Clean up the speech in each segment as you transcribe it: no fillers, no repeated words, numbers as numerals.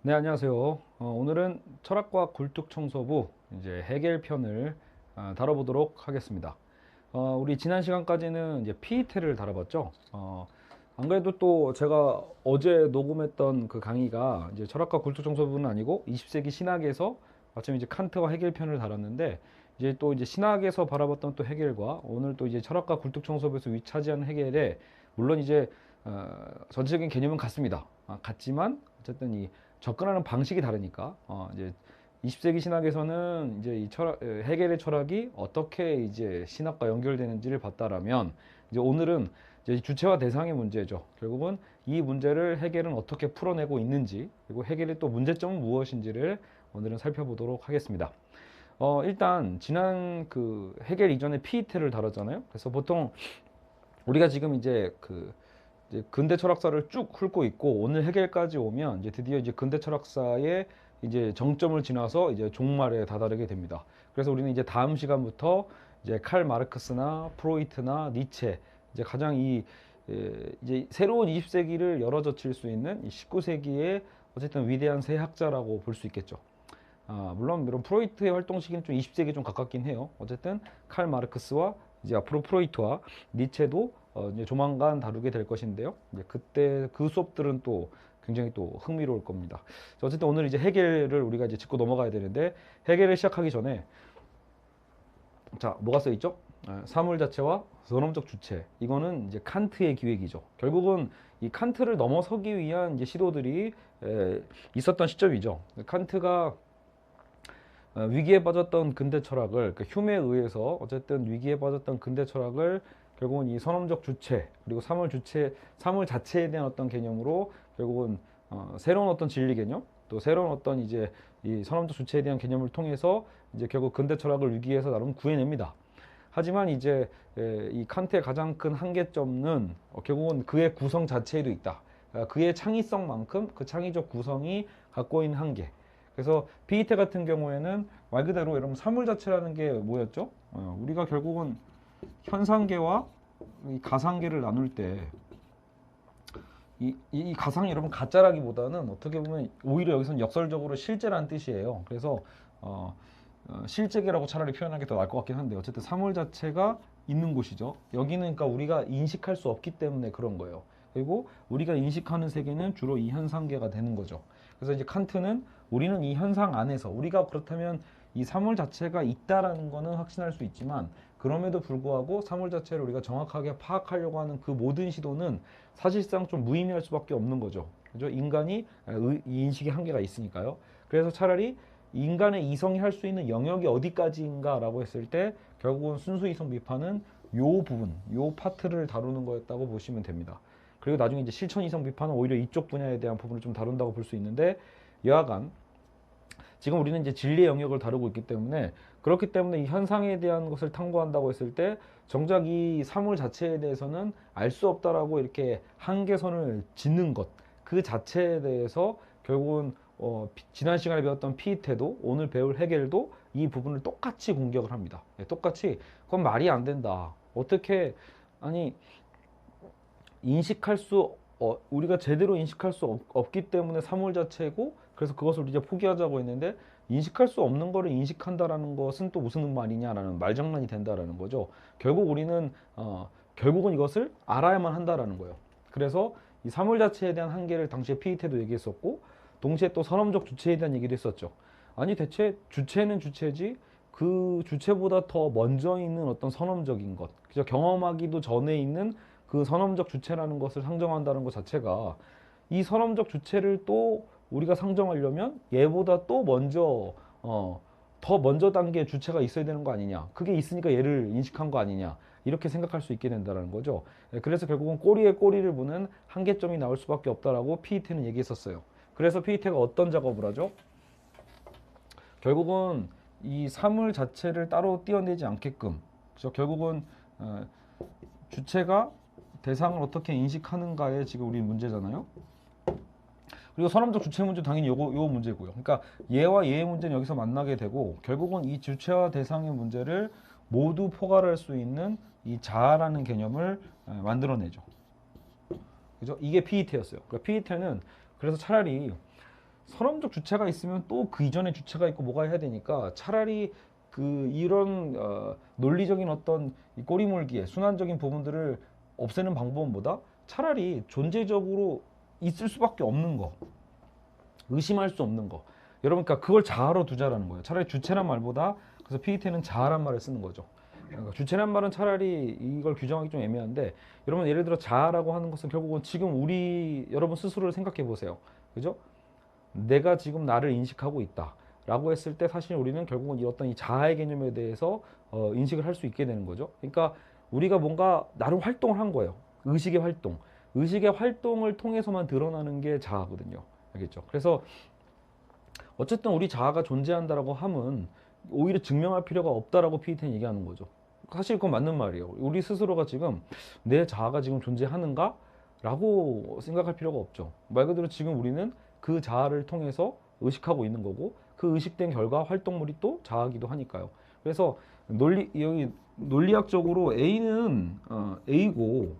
네, 안녕하세요. 오늘은 철학과학 굴뚝청소부 이제 해겔 편을 다뤄보도록 하겠습니다. 우리 지난 시간까지는 이제 피이테를 다뤄봤죠. 안 그래도 또 제가 어제 녹음했던 그 강의가 이제 철학과 굴뚝청소부는 아니고 20세기 신학에서 마침 이제 칸트와 해겔 편을 다뤘는데, 이제 또 이제 신학에서 바라봤던 또 해겔과 오늘 또 이제 철학과 굴뚝청소부에서 위차지하는 해겔에, 물론 이제 전체적인 개념은 같습니다. 같지만 어쨌든 이 접근하는 방식이 다르니까, 이제 20세기 신학에서는 이제 이 철학, 해겔의 철학이 어떻게 이제 신학과 연결되는지를 봤다라면, 이제 오늘은 이제 주체와 대상의 문제죠. 결국은 이 문제를 해겔은 어떻게 풀어내고 있는지, 그리고 해겔의 또 문제점은 무엇인지를 오늘은 살펴보도록 하겠습니다. 일단 지난 그 해겔 이전에 피이테를 다뤘잖아요. 그래서 보통 우리가 지금 이제 근대 철학사를 쭉 훑고 있고, 오늘 해겔까지 오면 이제 드디어 이제 근대 철학사의 이제 정점을 지나서 이제 종말에 다다르게 됩니다. 그래서 우리는 이제 다음 시간부터 이제 칼 마르크스나 프로이트나 니체, 이제 가장 이제 새로운 20세기를 열어젖힐 수 있는 이 19세기의 어쨌든 위대한 세 학자라고 볼 수 있겠죠. 물론 이런 프로이트의 활동 시기는 좀 20세기 좀 가깝긴 해요. 어쨌든 칼 마르크스와 이제 앞으로 프로이트와 니체도 이제 조만간 다루게 될 것인데요. 이제 그때 그 수업들은 또 굉장히 또 흥미로울 겁니다. 어쨌든 오늘 이제 해겔을 우리가 이제 짚고 넘어가야 되는데, 해겔을 시작하기 전에 자, 뭐가 써 있죠? 사물 자체와 선험적 주체. 이거는 이제 칸트의 기획이죠. 결국은 이 칸트를 넘어서기 위한 이제 시도들이 있었던 시점이죠. 칸트가 위기에 빠졌던 근대 철학을, 그 휴메에 의해서 어쨌든 위기에 빠졌던 근대 철학을 결국은 이 선험적 주체, 그리고 사물 자체에 대한 어떤 개념으로 결국은 새로운 어떤 진리 개념, 또 새로운 어떤 이제 이 선험적 주체에 대한 개념을 통해서 이제 결국 근대 철학을 위기에서 나름 구해냅니다. 하지만 이제 이 칸트의 가장 큰 한계점은 결국은 그의 구성 자체에도 있다. 그의 창의성만큼 그 창의적 구성이 갖고 있는 한계. 그래서 피이테 같은 경우에는 말 그대로 여러분 사물 자체라는 게 뭐였죠? 우리가 결국은 현상계와 이 가상계를 나눌 때 이 가상이 여러분 가짜라기보다는 어떻게 보면 오히려 여기서는 역설적으로 실제라는 뜻이에요. 그래서 실제계라고 차라리 표현하는 게 더 나을 것 같긴 한데, 어쨌든 사물 자체가 있는 곳이죠. 여기는 그러니까 우리가 인식할 수 없기 때문에 그런 거예요. 그리고 우리가 인식하는 세계는 주로 이 현상계가 되는 거죠. 그래서 이제 칸트는 우리는 이 현상 안에서, 우리가 그렇다면 이 사물 자체가 있다라는 거는 확신할 수 있지만, 그럼에도 불구하고 사물 자체를 우리가 정확하게 파악하려고 하는 그 모든 시도는 사실상 좀 무의미할 수밖에 없는 거죠. 그죠? 인간이 이 인식의 한계가 있으니까요. 그래서 차라리 인간의 이성이 할 수 있는 영역이 어디까지인가라고 했을 때 결국은 순수 이성 비판은 요 부분, 요 파트를 다루는 거였다고 보시면 됩니다. 그리고 나중에 이제 실천 이성 비판은 오히려 이쪽 분야에 대한 부분을 좀 다룬다고 볼 수 있는데, 여하간 지금 우리는 이제 진리의 영역을 다루고 있기 때문에, 그렇기 때문에 이 현상에 대한 것을 탐구한다고 했을 때 정작 이 사물 자체에 대해서는 알 수 없다라고 이렇게 한계선을 짓는 것, 그 자체에 대해서 결국은 지난 시간에 배웠던 피이테도 오늘 배울 해겔도 이 부분을 똑같이 공격을 합니다. 똑같이 그건 말이 안 된다. 어떻게, 아니, 인식할 수 우리가 제대로 인식할 수 없기 때문에 사물 자체고, 그래서 그것을 이제 포기하자고 했는데, 인식할 수 없는 거를 인식한다라는 것은 또 무슨 말이냐라는 말장난이 된다라는 거죠. 결국 우리는 결국은 이것을 알아야만 한다라는 거예요. 그래서 이 사물 자체에 대한 한계를 당시에 피이테도 얘기했었고, 동시에 또 선험적 주체에 대한 얘기도 했었죠. 아니 대체 주체는 주체지 그 주체보다 더 먼저 있는 어떤 선험적인 것, 그죠? 경험하기도 전에 있는 그 선험적 주체라는 것을 상정한다는 것 자체가, 이 선험적 주체를 또 우리가 상정하려면 얘보다 또 먼저 더 먼저 단계의 주체가 있어야 되는 거 아니냐, 그게 있으니까 얘를 인식한 거 아니냐, 이렇게 생각할 수 있게 된다는 거죠. 그래서 결국은 꼬리에 꼬리를 무는 한계점이 나올 수밖에 없다라고 피이테는 얘기했었어요. 그래서 피이테가 어떤 작업을 하죠? 결국은 이 사물 자체를 따로 떼어내지 않게끔, 그죠? 결국은 주체가 대상을 어떻게 인식하는가에 지금 우리 문제잖아요. 그리고 선험적 주체 문제 당연히 요 문제고요. 그러니까 얘와 얘의 문제는 여기서 만나게 되고, 결국은 이 주체와 대상의 문제를 모두 포괄할 수 있는 이 자아라는 개념을 만들어내죠. 그죠? 이게 피이테였어요. 그러니까 피이테는 그래서 차라리 선언적 주체가 있으면 또 그 이전에 주체가 있고 뭐가 해야 되니까 차라리 이런 논리적인 어떤 이 꼬리물기의 순환적인 부분들을 없애는 방법보다 차라리 존재적으로 있을 수밖에 없는 거, 의심할 수 없는 거. 여러분, 그러니까 그걸 자아로 두자라는 거예요. 차라리 주체란 말보다, 그래서 PET는 자아란 말을 쓰는 거죠. 그러니까 주체란 말은 차라리 이걸 규정하기 좀 애매한데, 여러분 예를 들어 자아라고 하는 것은 결국은 지금 여러분 스스로를 생각해 보세요. 그죠? 내가 지금 나를 인식하고 있다 라고 했을 때 사실 우리는 결국은 이 어떤 이 자아의 개념에 대해서 인식을 할 수 있게 되는 거죠. 그러니까 우리가 뭔가 나름 활동을 한 거예요. 의식의 활동. 의식의 활동을 통해서만 드러나는 게 자아거든요. 알겠죠? 그래서 어쨌든 우리 자아가 존재한다라고 함은 오히려 증명할 필요가 없다라고 피이텐이 얘기하는 거죠. 사실 그건 맞는 말이에요. 우리 스스로가 지금 내 자아가 지금 존재하는가? 라고 생각할 필요가 없죠. 말 그대로 지금 우리는 그 자아를 통해서 의식하고 있는 거고, 그 의식된 결과 활동물이 또 자아기도 하니까요. 그래서 여기 논리학적으로 A고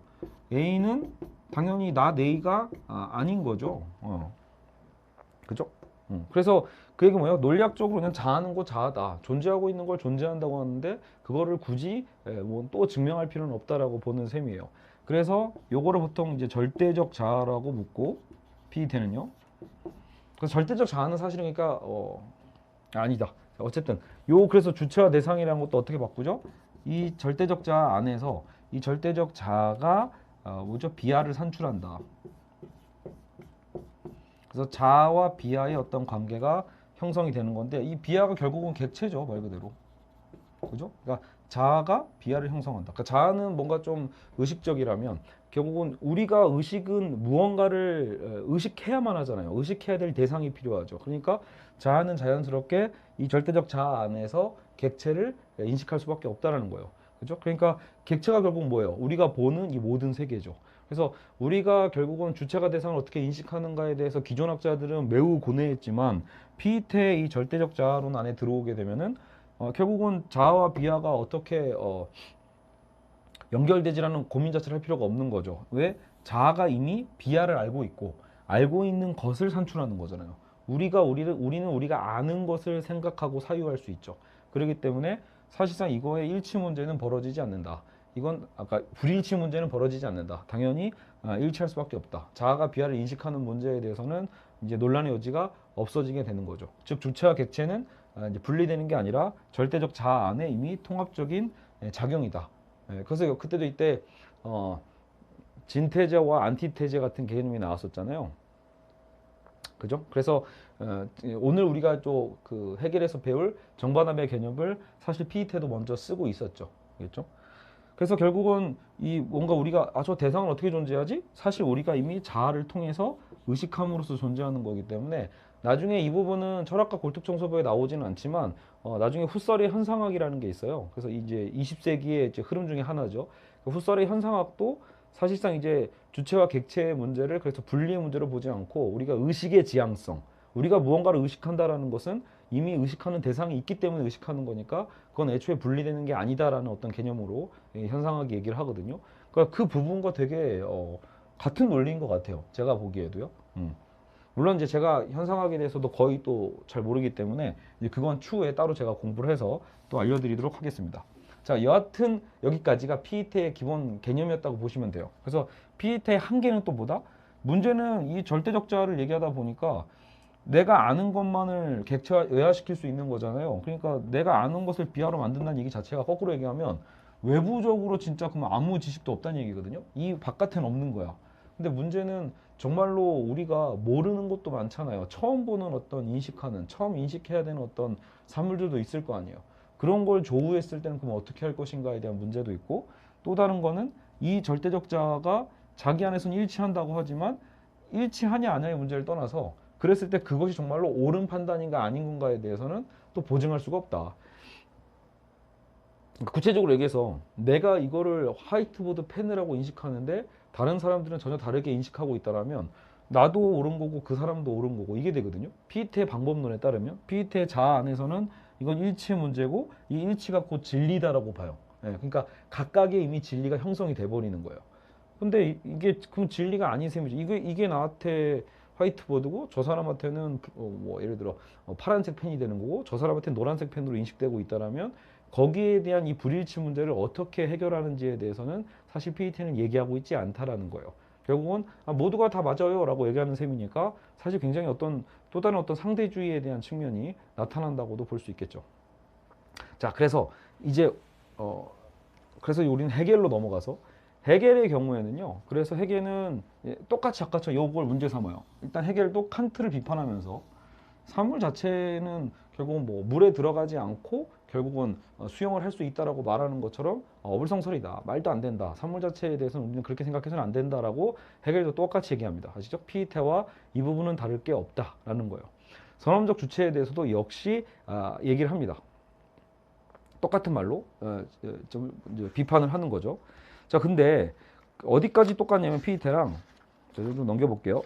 A는 당연히 내가 아닌 거죠. 그죠? 그래서 그 얘기 뭐예요? 논리학적으로 그냥 자아는 곧 자아다. 존재하고 있는 걸 존재한다고 하는데 그거를 굳이 뭐 또 증명할 필요는 없다라고 보는 셈이에요. 그래서 요거를 보통 이제 절대적 자아라고 묻고 PET는요. 그래서 절대적 자아는 사실은 그러니까 아니다. 어쨌든 그래서 주체와 대상이라는 것도 어떻게 바꾸죠? 이 절대적 자아 안에서 이 절대적 자아가 뭐죠? 비하를 산출한다. 그래서 자아와 비하의 어떤 관계가 형성이 되는 건데, 이 비하가 결국은 객체죠, 말 그대로. 그죠? 그러니까 자아가 비하를 형성한다. 그러니까 자아는 뭔가 좀 의식적이라면 결국은 우리가 의식은 무언가를 의식해야만 하잖아요. 의식해야 될 대상이 필요하죠. 그러니까 자아는 자연스럽게 이 절대적 자아 안에서 객체를 인식할 수밖에 없다라는 거예요. 그죠? 그러니까 객체가 결국 뭐예요? 우리가 보는 이 모든 세계죠. 그래서 우리가 결국은 주체가 대상을 어떻게 인식하는가에 대해서 기존 학자들은 매우 고뇌했지만 피이테의 이 절대적 자아론 안에 들어오게 되면은 결국은 자아와 비하가 어떻게 연결되지라는 고민 자체를 할 필요가 없는 거죠. 왜? 자아가 이미 비하를 알고 있고 알고 있는 것을 산출하는 거잖아요. 우리는 우리가 아는 것을 생각하고 사유할 수 있죠. 그렇기 때문에 사실상 이거의 일치 문제는 벌어지지 않는다. 이건 아까 불일치 문제는 벌어지지 않는다. 당연히 일치할 수밖에 없다. 자아가 비하를 인식하는 문제에 대해서는 이제 논란의 여지가 없어지게 되는 거죠. 즉 주체와 객체는 이제 분리되는 게 아니라 절대적 자아 안에 이미 통합적인 작용이다. 그래서 그때도 이때 진태제와 안티테제 같은 개념이 나왔었잖아요. 그죠? 그래서 오늘 우리가 또 그 해결해서 배울 정반합의 개념을 사실 피이테도 먼저 쓰고 있었죠. 그렇죠? 그래서 결국은 이 뭔가 우리가 저 대상은 어떻게 존재하지? 사실 우리가 이미 자아를 통해서 의식함으로써 존재하는 거기 때문에 나중에 이 부분은 철학과 골뚝청소부에 나오지는 않지만 나중에 훗설의 현상학이라는 게 있어요. 그래서 이제 20세기의 이제 흐름 중에 하나죠. 그 훗설의 현상학도 사실상 이제 주체와 객체의 문제를 그래서 분리의 문제로 보지 않고 우리가 의식의 지향성, 우리가 무언가를 의식한다라는 것은 이미 의식하는 대상이 있기 때문에 의식하는 거니까 그건 애초에 분리되는 게 아니다라는 어떤 개념으로 현상학이 얘기를 하거든요. 그러니까 그 부분과 되게 같은 논리인 것 같아요. 제가 보기에도요. 물론 이제 제가 현상학에 대해서도 거의 또 잘 모르기 때문에 이제 그건 추후에 따로 제가 공부를 해서 또 알려드리도록 하겠습니다. 자, 여하튼 여기까지가 피이테의 기본 개념이었다고 보시면 돼요. 그래서 피이테의 한계는 또 뭐다? 문제는 이 절대적 자아를 얘기하다 보니까 내가 아는 것만을 객체화시킬 수 있는 거잖아요. 그러니까 내가 아는 것을 비하로 만든다는 얘기 자체가 거꾸로 얘기하면 외부적으로 진짜 그러면 아무 지식도 없다는 얘기거든요. 이 바깥에는 없는 거야. 근데 문제는 정말로 우리가 모르는 것도 많잖아요. 처음 보는 어떤 처음 인식해야 되는 어떤 사물들도 있을 거 아니에요. 그런 걸 조우했을 때는 그럼 어떻게 할 것인가에 대한 문제도 있고, 또 다른 거는 이 절대적 자아가 자기 안에서는 일치한다고 하지만 일치하냐 아냐의 문제를 떠나서 그랬을 때 그것이 정말로 옳은 판단인가 아닌 건가에 대해서는 또 보증할 수가 없다. 구체적으로 얘기해서 내가 이거를 화이트보드 펜이라고 인식하는데 다른 사람들은 전혀 다르게 인식하고 있다라면 나도 옳은 거고 그 사람도 옳은 거고 이게 되거든요. 피이테의 방법론에 따르면 피이테의 자아 안에서는 이건 일치의 문제고 이 일치가 곧 진리다라고 봐요. 그러니까 각각의 이미 진리가 형성이 돼 버리는 거예요. 근데 이게 그럼 진리가 아닌 셈이죠. 이게 나한테 화이트보드고 저 사람한테는 뭐 예를 들어 파란색 펜이 되는 거고 저 사람한테는 노란색 펜으로 인식되고 있다라면 거기에 대한 이 불일치 문제를 어떻게 해결하는지에 대해서는 사실 PET는 얘기하고 있지 않다라는 거예요. 결국은 모두가 다 맞아요라고 얘기하는 셈이니까 사실 굉장히 어떤 또 다른 어떤 상대주의에 대한 측면이 나타난다고도 볼 수 있겠죠. 자, 그래서 이제 그래서 우리는 헤겔로 넘어가서 헤겔의 경우에는요. 그래서 헤겔은 똑같이 아까처럼 요걸 문제 삼아요. 일단 헤겔도 칸트를 비판하면서 사물 자체는 결국은 뭐 물에 들어가지 않고 결국은 수영을 할 수 있다라고 말하는 것처럼 어불성설이다. 말도 안 된다. 사물 자체에 대해서는 우리는 그렇게 생각해서는 안 된다라고 헤겔도 똑같이 얘기합니다. 아시죠? 피에테와 이 부분은 다를 게 없다라는 거예요. 선험적 주체에 대해서도 역시 얘기를 합니다. 똑같은 말로 좀 비판을 하는 거죠. 자, 근데 어디까지 똑같냐면 피에테랑 좀 넘겨볼게요.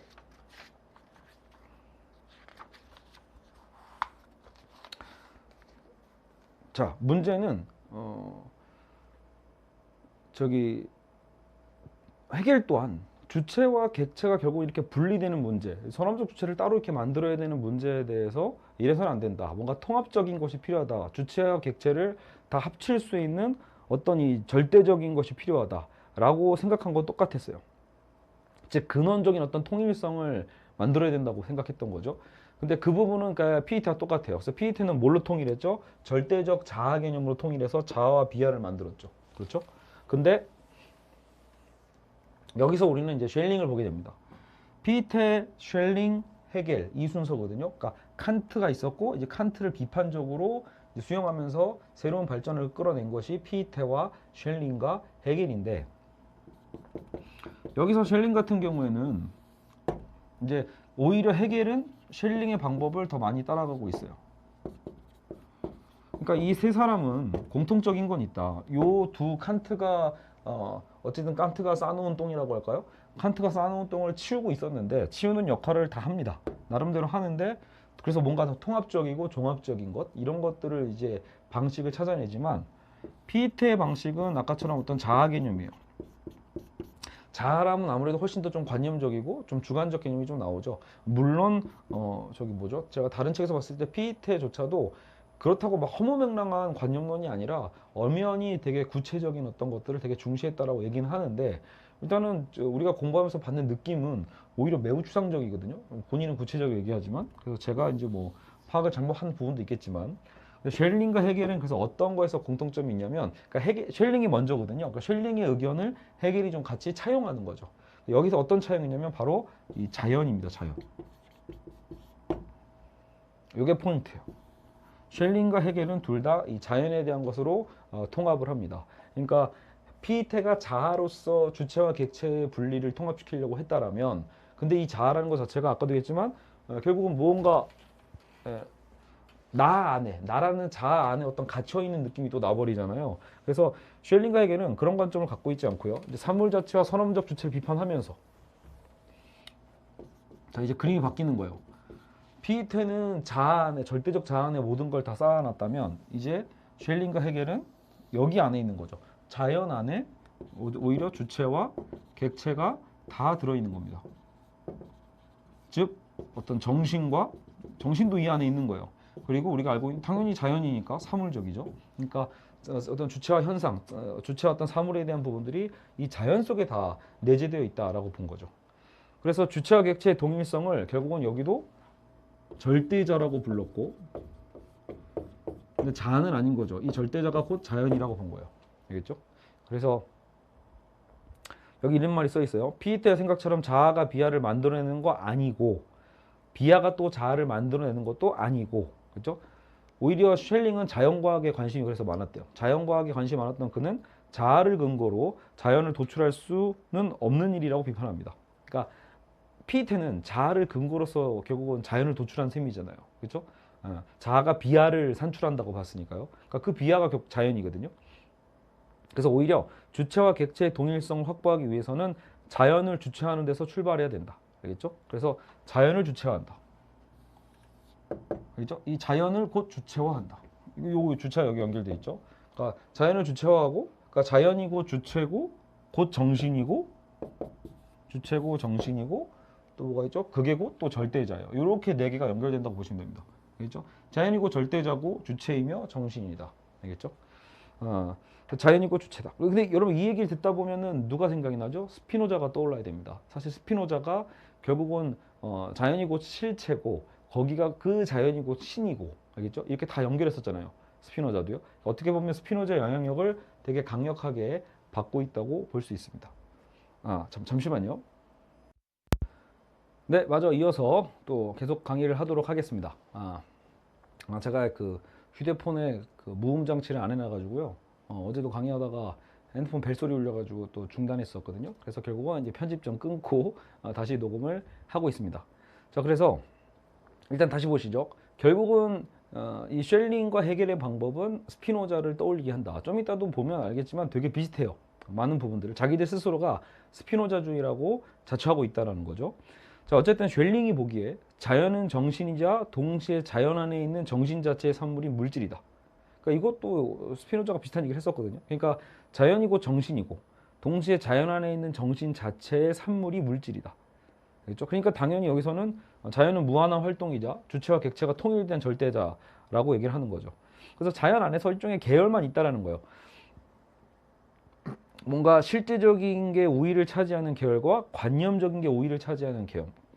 자, 문제는 헤겔 또한 주체와 객체가 결국 이렇게 분리되는 문제, 선험적 주체를 따로 이렇게 만들어야 되는 문제에 대해서 이래서는 안 된다. 뭔가 통합적인 것이 필요하다. 주체와 객체를 다 합칠 수 있는 어떤 이 절대적인 것이 필요하다라고 생각한 건 똑같았어요. 즉 근원적인 어떤 통일성을 만들어야 된다고 생각했던 거죠. 근데 그 부분은 그러니까 피에테와 똑같아요. 그래서 피에테는 뭘로 통일했죠? 절대적 자아 개념으로 통일해서 자아와 비아를 만들었죠. 그렇죠? 근데 여기서 우리는 이제 쉘링을 보게 됩니다. 피에테, 쉘링, 헤겔 이 순서거든요. 그러니까 칸트가 있었고 이제 칸트를 비판적으로 수용하면서 새로운 발전을 끌어낸 것이 피에테와 쉘링과 헤겔인데 여기서 쉘링 같은 경우에는 이제 오히려 헤겔은 쉘링의 방법을 더 많이 따라가고 있어요. 그러니까 이 세 사람은 공통적인 건 있다. 요 두 칸트가 어쨌든 칸트가 쌓아놓은 똥이라고 할까요? 칸트가 쌓아놓은 똥을 치우고 있었는데 치우는 역할을 다 합니다. 나름대로 하는데 그래서 뭔가 더 통합적이고 종합적인 것 이런 것들을 이제 방식을 찾아내지만 피에테의 방식은 아까처럼 어떤 자아 개념이에요. 자아라면 아무래도 훨씬 더 좀 관념적이고 좀 주관적 개념이 좀 나오죠. 물론 제가 다른 책에서 봤을 때 피에테조차도 그렇다고 막 허무맹랑한 관념론이 아니라 엄연히 되게 구체적인 어떤 것들을 되게 중시했다라고 얘기는 하는데 일단은 우리가 공부하면서 받는 느낌은 오히려 매우 추상적이거든요. 본인은 구체적으로 얘기하지만 그래서 제가 이제 뭐 파악을 잘못한 부분도 있겠지만 쉘링과 헤겔은 그래서 어떤 거에서 공통점이 있냐면 그러니까 쉘링이 먼저거든요. 그러니까 쉘링의 의견을 헤겔이 좀 같이 차용하는 거죠. 여기서 어떤 차용이냐면 바로 이 자연입니다. 자연. 이게 포인트예요. 쉘링과 헤겔은 둘 다 이 자연에 대한 것으로 통합을 합니다. 그러니까 피에테가 자아로서 주체와 객체의 분리를 통합시키려고 했다라면 근데 이 자아라는 것 자체가 아까도 얘기했지만 결국은 무언가 나라는 자아 안에 어떤 갇혀있는 느낌이 또 나버리잖아요. 그래서 쉘링과 헤겔은 그런 관점을 갖고 있지 않고요. 이제 사물 자체와 선험적 주체를 비판하면서 자 이제 그림이 바뀌는 거예요. 피에테는 자아 안에 절대적 자아 안에 모든 걸 다 쌓아놨다면 이제 쉘링과 헤겔은 여기 안에 있는 거죠. 자연 안에 오히려 주체와 객체가 다 들어있는 겁니다. 즉 어떤 정신도 이 안에 있는 거예요. 그리고 우리가 알고 있는 당연히 자연이니까 사물적이죠. 그러니까 어떤 주체와 현상, 주체와 어떤 사물에 대한 부분들이 이 자연 속에 다 내재되어 있다라고 본 거죠. 그래서 주체와 객체의 동일성을 결국은 여기도 절대자라고 불렀고 근데 자아는 아닌 거죠. 이 절대자가 곧 자연이라고 본 거예요. 알겠죠? 그래서 여기 이런 말이 써 있어요. 피에테의 생각처럼 자아가 비아를 만들어내는 거 아니고 비아가 또 자아를 만들어내는 것도 아니고 그렇죠? 오히려 쉘링은 자연과학에 관심이 그래서 많았대요. 자연과학에 관심이 많았던 그는 자아를 근거로 자연을 도출할 수는 없는 일이라고 비판합니다. 그러니까 피에테는 자아를 근거로서 결국은 자연을 도출한 셈이잖아요. 그렇죠? 자아가 비아를 산출한다고 봤으니까요. 그러니까 그 비아가 자연이거든요. 그래서 오히려 주체와 객체의 동일성을 확보하기 위해서는 자연을 주체하는 데서 출발해야 된다. 알겠죠? 그래서 자연을 주체화한다. 알겠죠? 이 자연을 곧 주체화한다. 요 주체와 여기 연결돼 있죠. 그러니까 자연을 주체화하고, 그러니까 자연이고 주체고 곧 정신이고 주체고 정신이고 또 뭐가 있죠? 극이고 또 절대자예요. 이렇게 네 개가 연결된다고 보시면 됩니다. 알겠죠? 자연이고 절대자고 주체이며 정신이다. 알겠죠? 자연이고 주체다. 근데 여러분 이 얘기를 듣다 보면은 누가 생각이 나죠? 스피노자가 떠올라야 됩니다. 사실 스피노자가 결국은 자연이고 실체고 거기가 그 자연이고 신이고 알겠죠? 이렇게 다 연결했었잖아요. 스피노자도요. 어떻게 보면 스피노자의 영향력을 되게 강력하게 받고 있다고 볼 수 있습니다. 잠시만요. 네, 맞아. 이어서 또 계속 강의를 하도록 하겠습니다. 제가 그 휴대폰에 그 무음 장치를 안 해놔가지고요. 어제도 강의하다가 핸드폰 벨소리 울려가지고 또 중단했었거든요. 그래서 결국은 이제 편집 좀 끊고 다시 녹음을 하고 있습니다. 자, 그래서 일단 다시 보시죠. 결국은 이 쉘링과 해겔의 방법은 스피노자를 떠올리게 한다. 좀 이따도 보면 알겠지만 되게 비슷해요. 많은 부분들을 자기들 스스로가 스피노자주의라고 자처하고 있다는 거죠. 자, 어쨌든 쉘링이 보기에 자연은 정신이자 동시에 자연 안에 있는 정신 자체의 산물이 물질이다. 그러니까 이것도 스피노자가 비슷한 얘기를 했었거든요. 그러니까 자연이고 정신이고 동시에 자연 안에 있는 정신 자체의 산물이 물질이다. 그렇죠? 그러니까 당연히 여기서는 자연은 무한한 활동이자 주체와 객체가 통일된 절대자라고 얘기를 하는 거죠. 그래서 자연 안에서 일종의 계열만 있다라는 거예요. 뭔가 실제적인 게 우위를 차지하는 계열과 관념적인 게 우위를 차지하는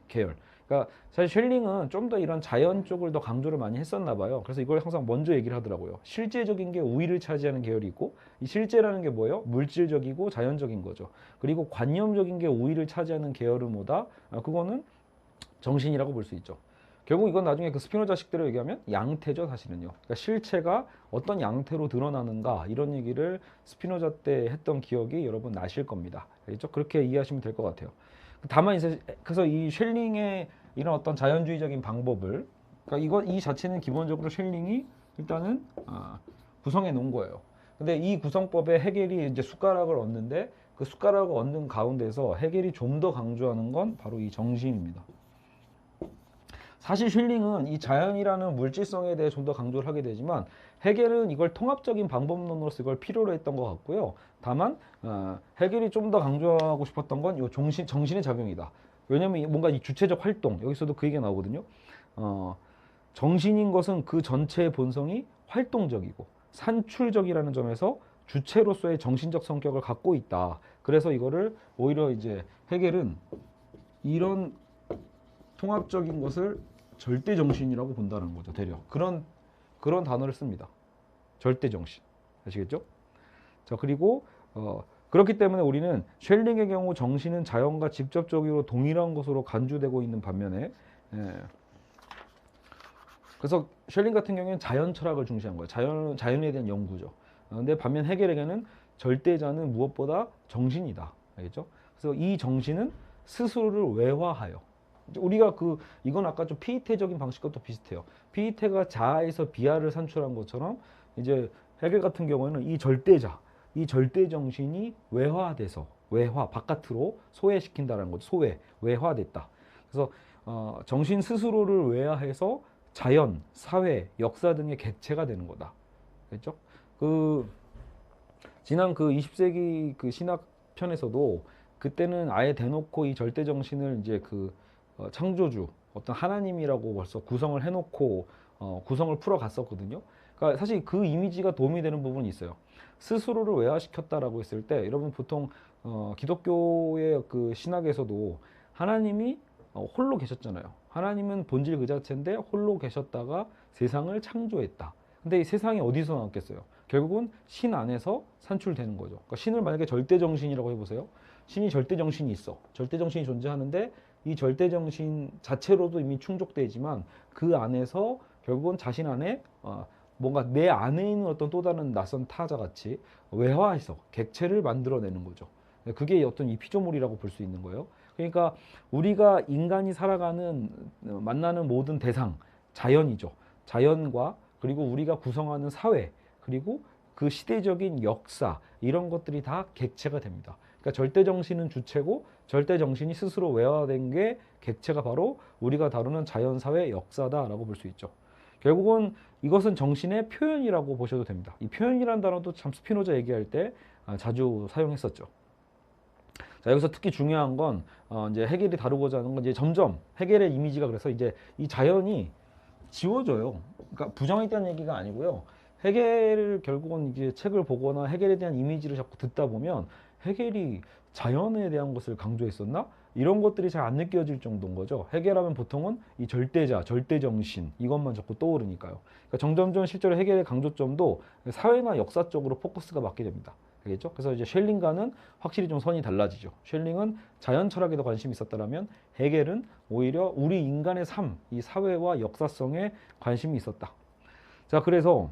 계열. 그러니까 사실 쉘링은 좀 더 이런 자연 쪽을 더 강조를 많이 했었나 봐요. 그래서 이걸 항상 먼저 얘기를 하더라고요. 실제적인 게 우위를 차지하는 계열이 있고, 이 실제라는 게 뭐예요? 물질적이고 자연적인 거죠. 그리고 관념적인 게 우위를 차지하는 계열은 뭐다? 그거는 정신이라고 볼 수 있죠. 결국 이건 나중에 그 스피노자 식대로 얘기하면 양태죠, 사실은요. 그러니까 실체가 어떤 양태로 드러나는가 이런 얘기를 스피노자 때 했던 기억이 여러분 나실 겁니다. 알겠죠? 그렇게 이해하시면 될 것 같아요. 다만 이제 그래서 이 쉘링의 이런 어떤 자연주의적인 방법을 그러니까 이 자체는 기본적으로 쉘링이 일단은 구성해 놓은 거예요. 근데 이 구성법에 해겔이 이제 숟가락을 얹는데 그 숟가락을 얹는 가운데서 해겔이 좀 더 강조하는 건 바로 이 정신입니다. 사실 쉘링은 이 자연이라는 물질성에 대해 좀 더 강조를 하게 되지만 해겔은 이걸 통합적인 방법론으로서 이걸 필요로 했던 것 같고요. 다만 해겔이 좀 더 강조하고 싶었던 건 이 정신의 작용이다. 왜냐하면 뭔가 이 주체적 활동 여기서도 그 얘기가 나오거든요. 정신인 것은 그 전체의 본성이 활동적이고 산출적이라는 점에서 주체로서의 정신적 성격을 갖고 있다. 그래서 이거를 오히려 이제 해겔은 이런 통합적인 것을 절대 정신이라고 본다는 거죠. 대략 그런 단어를 씁니다. 절대 정신. 아시겠죠? 자, 그리고 그렇기 때문에 우리는 쉘링의 경우 정신은 자연과 직접적으로 동일한 것으로 간주되고 있는 반면에 그래서 쉘링 같은 경우에는 자연 철학을 중시한 거예요. 자연에 대한 연구죠. 근데 반면 해겔에게는 절대자는 무엇보다 정신이다. 알겠죠? 그래서 이 정신은 스스로를 외화하여 우리가 이건 아까 좀 피이테적인 방식과 또 비슷해요. 피이테가 자아에서 비아를 산출한 것처럼 이제 해겔 같은 경우에는 이 절대 정신이 외화돼서 바깥으로 소외시킨다는 거죠. 외화됐다. 그래서 정신 스스로를 외화해서 자연, 사회, 역사 등의 객체가 되는 거다. 그렇죠? 지난 20세기 그 신학 편에서도 그때는 아예 대놓고 이 절대 정신을 이제 창조주 어떤 하나님이라고 벌써 구성을 해놓고 구성을 풀어갔었거든요. 그러니까 사실 그 이미지가 도움이 되는 부분이 있어요. 스스로를 외화시켰다라고 했을 때 여러분 보통 기독교의 그 신학에서도 하나님이 홀로 계셨잖아요. 하나님은 본질 그 자체인데 홀로 계셨다가 세상을 창조했다. 근데 이 세상이 어디서 나왔겠어요? 결국은 신 안에서 산출되는 거죠. 그러니까 신을 만약에 절대정신이라고 해보세요. 신이 절대정신이 있어. 절대정신이 존재하는데 이 절대정신 자체로도 이미 충족되지만 그 안에서 결국은 자신 안에 뭔가 내 안에 있는 어떤 또 다른 낯선 타자 같이 외화해서 객체를 만들어내는 거죠. 그게 어떤 이 피조물이라고 볼 수 있는 거예요. 그러니까 우리가 인간이 살아가는 만나는 모든 대상, 자연이죠. 자연과 그리고 우리가 구성하는 사회 그리고 그 시대적인 역사 이런 것들이 다 객체가 됩니다. 그러니까 절대정신은 주체고 절대정신이 스스로 외화된 게 객체가 바로 우리가 다루는 자연사회 역사다라고 볼 수 있죠. 결국은 이것은 정신의 표현이라고 보셔도 됩니다. 이 표현이라는 단어도 참 스피노자 얘기할 때 자주 사용했었죠. 자, 자, 여기서 특히 중요한 건 이제 해겔이 다루고자 하는 건 이제 점점 해겔의 이미지가 그래서 이제 이 자연이 지워져요. 그러니까 부정했다는 얘기가 아니고요. 해겔을 결국은 이제 책을 보거나 해겔에 대한 이미지를 자꾸 듣다 보면 해겔이 자연에 대한 것을 강조했었나? 이런 것들이 잘 안 느껴질 정도인 거죠. 해겔하면 보통은 이 절대자, 절대정신 이것만 자꾸 떠오르니까요. 그러니까 점점점 실제로 해겔의 강조점도 사회나 역사 쪽으로 포커스가 맞게 됩니다. 알겠죠? 그래서 이제 셸링과는 확실히 좀 선이 달라지죠. 셸링은 자연 철학에 더 관심이 있었다면 해겔은 오히려 우리 인간의 삶, 이 사회와 역사성에 관심이 있었다. 자, 그래서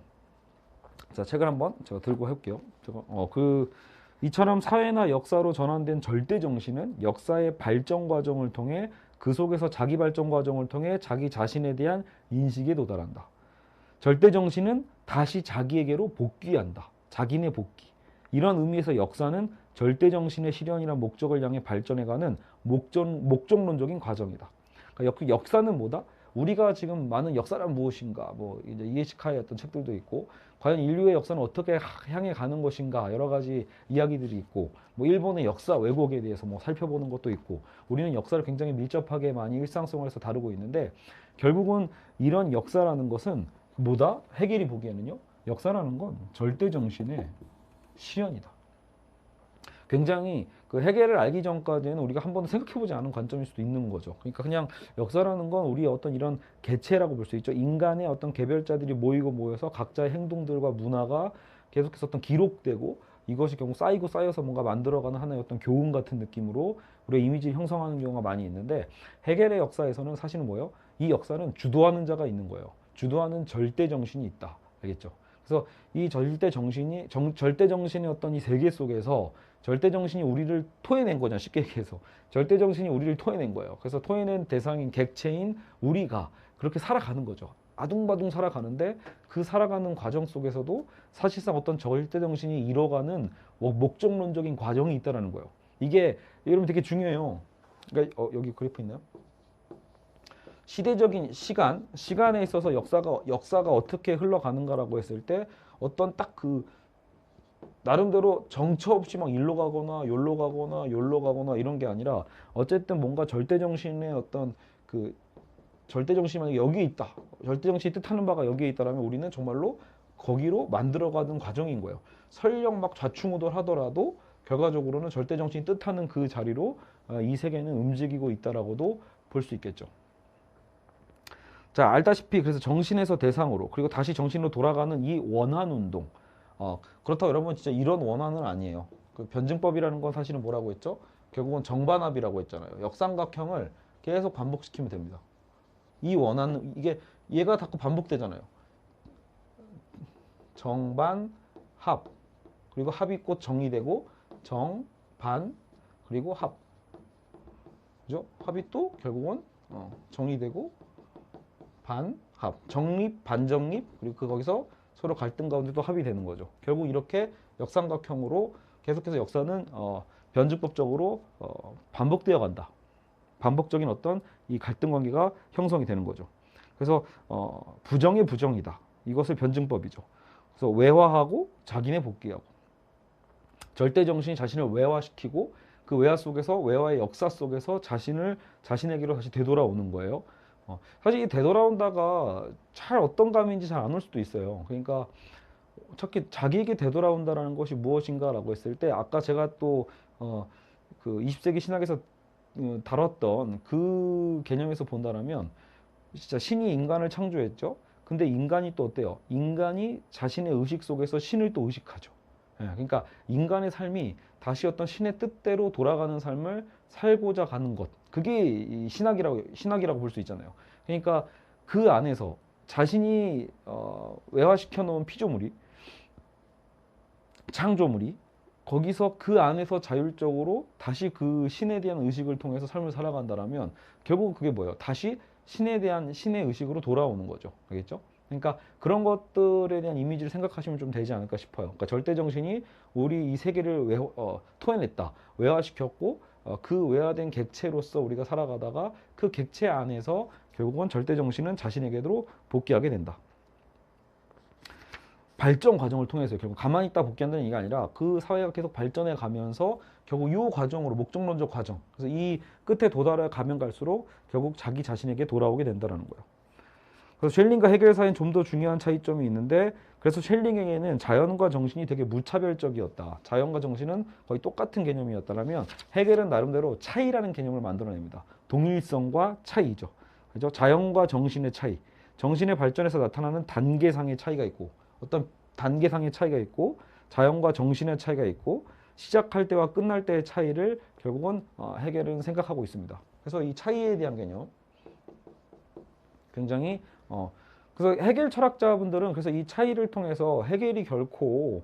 자, 책을 한번 제가 들고 해볼게요. 이처럼 사회나 역사로 전환된 절대 정신은 역사의 발전 과정을 통해 그 속에서 자기 발전 과정을 통해 자기 자신에 대한 인식에 도달한다. 절대 정신은 다시 자기에게로 복귀한다. 자기네 복귀. 이런 의미에서 역사는 절대 정신의 실현이란 목적을 향해 발전해가는 목적론적인 과정이다. 그러니까 역사는 뭐다? 우리가 지금 많은 역사란 무엇인가, 뭐 이제 이에시카의 어떤 책들도 있고, 과연 인류의 역사는 어떻게 향해 가는 것인가 여러 가지 이야기들이 있고, 뭐 일본의 역사 왜곡에 대해서 뭐 살펴보는 것도 있고, 우리는 역사를 굉장히 밀접하게 많이 일상생활에서 다루고 있는데, 결국은 이런 역사라는 것은 뭐다? 해겔이 보기에는요, 역사라는 건 절대 정신의 실현이다. 굉장히 그 해겔을 알기 전까지는 우리가 한 번도 생각해보지 않은 관점일 수도 있는 거죠. 그러니까 그냥 역사라는 건 우리의 어떤 이런 개체라고 볼 수 있죠. 인간의 어떤 개별자들이 모여서 각자의 행동들과 문화가 계속해서 어떤 기록되고 이것이 결국 쌓이고 쌓여서 뭔가 만들어가는 하나의 어떤 교훈 같은 느낌으로 우리의 이미지를 형성하는 경우가 많이 있는데, 해겔의 역사에서는 사실은 뭐예요? 이 역사는 주도하는 자가 있는 거예요. 주도하는 절대 정신이 있다. 알겠죠? 그래서 이 절대 정신의 어떤 이 세계 속에서 절대 정신이 우리를 토해낸 거냐, 쉽게 얘기해서. 절대 정신이 우리를 토해낸 거예요. 그래서 토해낸 대상인 객체인 우리가 그렇게 살아가는 거죠. 아둥바둥 살아가는데 그 살아가는 과정 속에서도 사실상 어떤 절대 정신이 이뤄가는 목적론적인 과정이 있다라는 거예요. 이게 여러분 되게 중요해요. 그러니까 여기 그래프 있나요? 시대적인 시간에 있어서 역사가 어떻게 흘러가는가라고 했을 때 어떤 딱 그 나름대로 정처 없이 막 일로 가거나 요로 가거나 요로 가거나 이런 게 아니라 어쨌든 뭔가 절대 정신의 어떤 그 절대 정신이 여기에 있다. 절대 정신이 뜻하는 바가 여기에 있다라면 우리는 정말로 거기로 만들어가는 과정인 거예요. 설령 막 좌충우돌 하더라도 결과적으로는 절대 정신이 뜻하는 그 자리로 이 세계는 움직이고 있다라고도 볼 수 있겠죠. 자, 알다시피 그래서 정신에서 대상으로 그리고 다시 정신으로 돌아가는 이 원한 운동. 그렇다고 여러분 진짜 이런 원한은 아니에요. 그 변증법이라는 건 사실은 뭐라고 했죠? 결국은 정반합이라고 했잖아요. 역삼각형을 계속 반복시키면 됩니다. 이 원한, 얘가 자꾸 반복되잖아요. 정반, 합. 그리고 합이 곧 정이 되고 정, 반, 그리고 합. 그죠? 합이 또 결국은 정이 되고 반, 합. 정립, 반정립, 그리고 거기서 서로 갈등 가운데 또 합이 되는 거죠. 결국 이렇게 역삼각형으로 계속해서 역사는 변증법적으로 반복되어 간다. 반복적인 어떤 이 갈등 관계가 형성이 되는 거죠. 그래서 부정의 부정이다. 이것을 변증법이죠. 그래서 외화하고 자기네 복귀하고 절대 정신이 자신을 외화시키고 그 외화 속에서 외화의 역사 속에서 자신에게로 다시 되돌아오는 거예요. 사실 이 되돌아온다가 잘 어떤 감인지 잘 안 올 수도 있어요. 그러니까 특히 자기에게 되돌아온다라는 것이 무엇인가라고 했을 때 아까 제가 또 그 20세기 신학에서 다뤘던 그 개념에서 본다라면 진짜 신이 인간을 창조했죠. 근데 인간이 또 어때요? 인간이 자신의 의식 속에서 신을 또 의식하죠. 그러니까 인간의 삶이 다시 어떤 신의 뜻대로 돌아가는 삶을 살고자 가는 것. 그게 신학이라고 볼 수 있잖아요. 그러니까 그 안에서 자신이 외화시켜 놓은 피조물이 창조물이 거기서 그 안에서 자율적으로 다시 그 신에 대한 의식을 통해서 삶을 살아간다라면 결국 그게 뭐예요? 다시 신에 대한 신의 의식으로 돌아오는 거죠. 알겠죠? 그러니까 그런 것들에 대한 이미지를 생각하시면 좀 되지 않을까 싶어요. 그러니까 절대 정신이 우리 이 세계를 토해냈다, 외화시켰고 그 외화된 객체로서 우리가 살아가다가 그 객체 안에서 결국은 절대 정신은 자신에게로 복귀하게 된다. 발전 과정을 통해서 결국 가만히 있다 복귀한다는 얘기가 아니라 그 사회가 계속 발전해 가면서 결국 이 과정으로 목적론적 과정. 그래서 이 끝에 도달해 가면 갈수록 결국 자기 자신에게 돌아오게 된다는 거예요. 그래서 셸링과 헤겔 사이엔 좀 더 중요한 차이점이 있는데 그래서 셸링에게는 자연과 정신이 되게 무차별적이었다. 자연과 정신은 거의 똑같은 개념이었다면 헤겔은 나름대로 차이라는 개념을 만들어냅니다. 동일성과 차이죠. 그죠? 자연과 정신의 차이. 정신의 발전에서 나타나는 단계상의 차이가 있고 어떤 단계상의 차이가 있고 자연과 정신의 차이가 있고 시작할 때와 끝날 때의 차이를 결국은 헤겔은 생각하고 있습니다. 그래서 이 차이에 대한 개념 굉장히 그래서 헤겔 철학자분들은 그래서 이 차이를 통해서 헤겔이 결코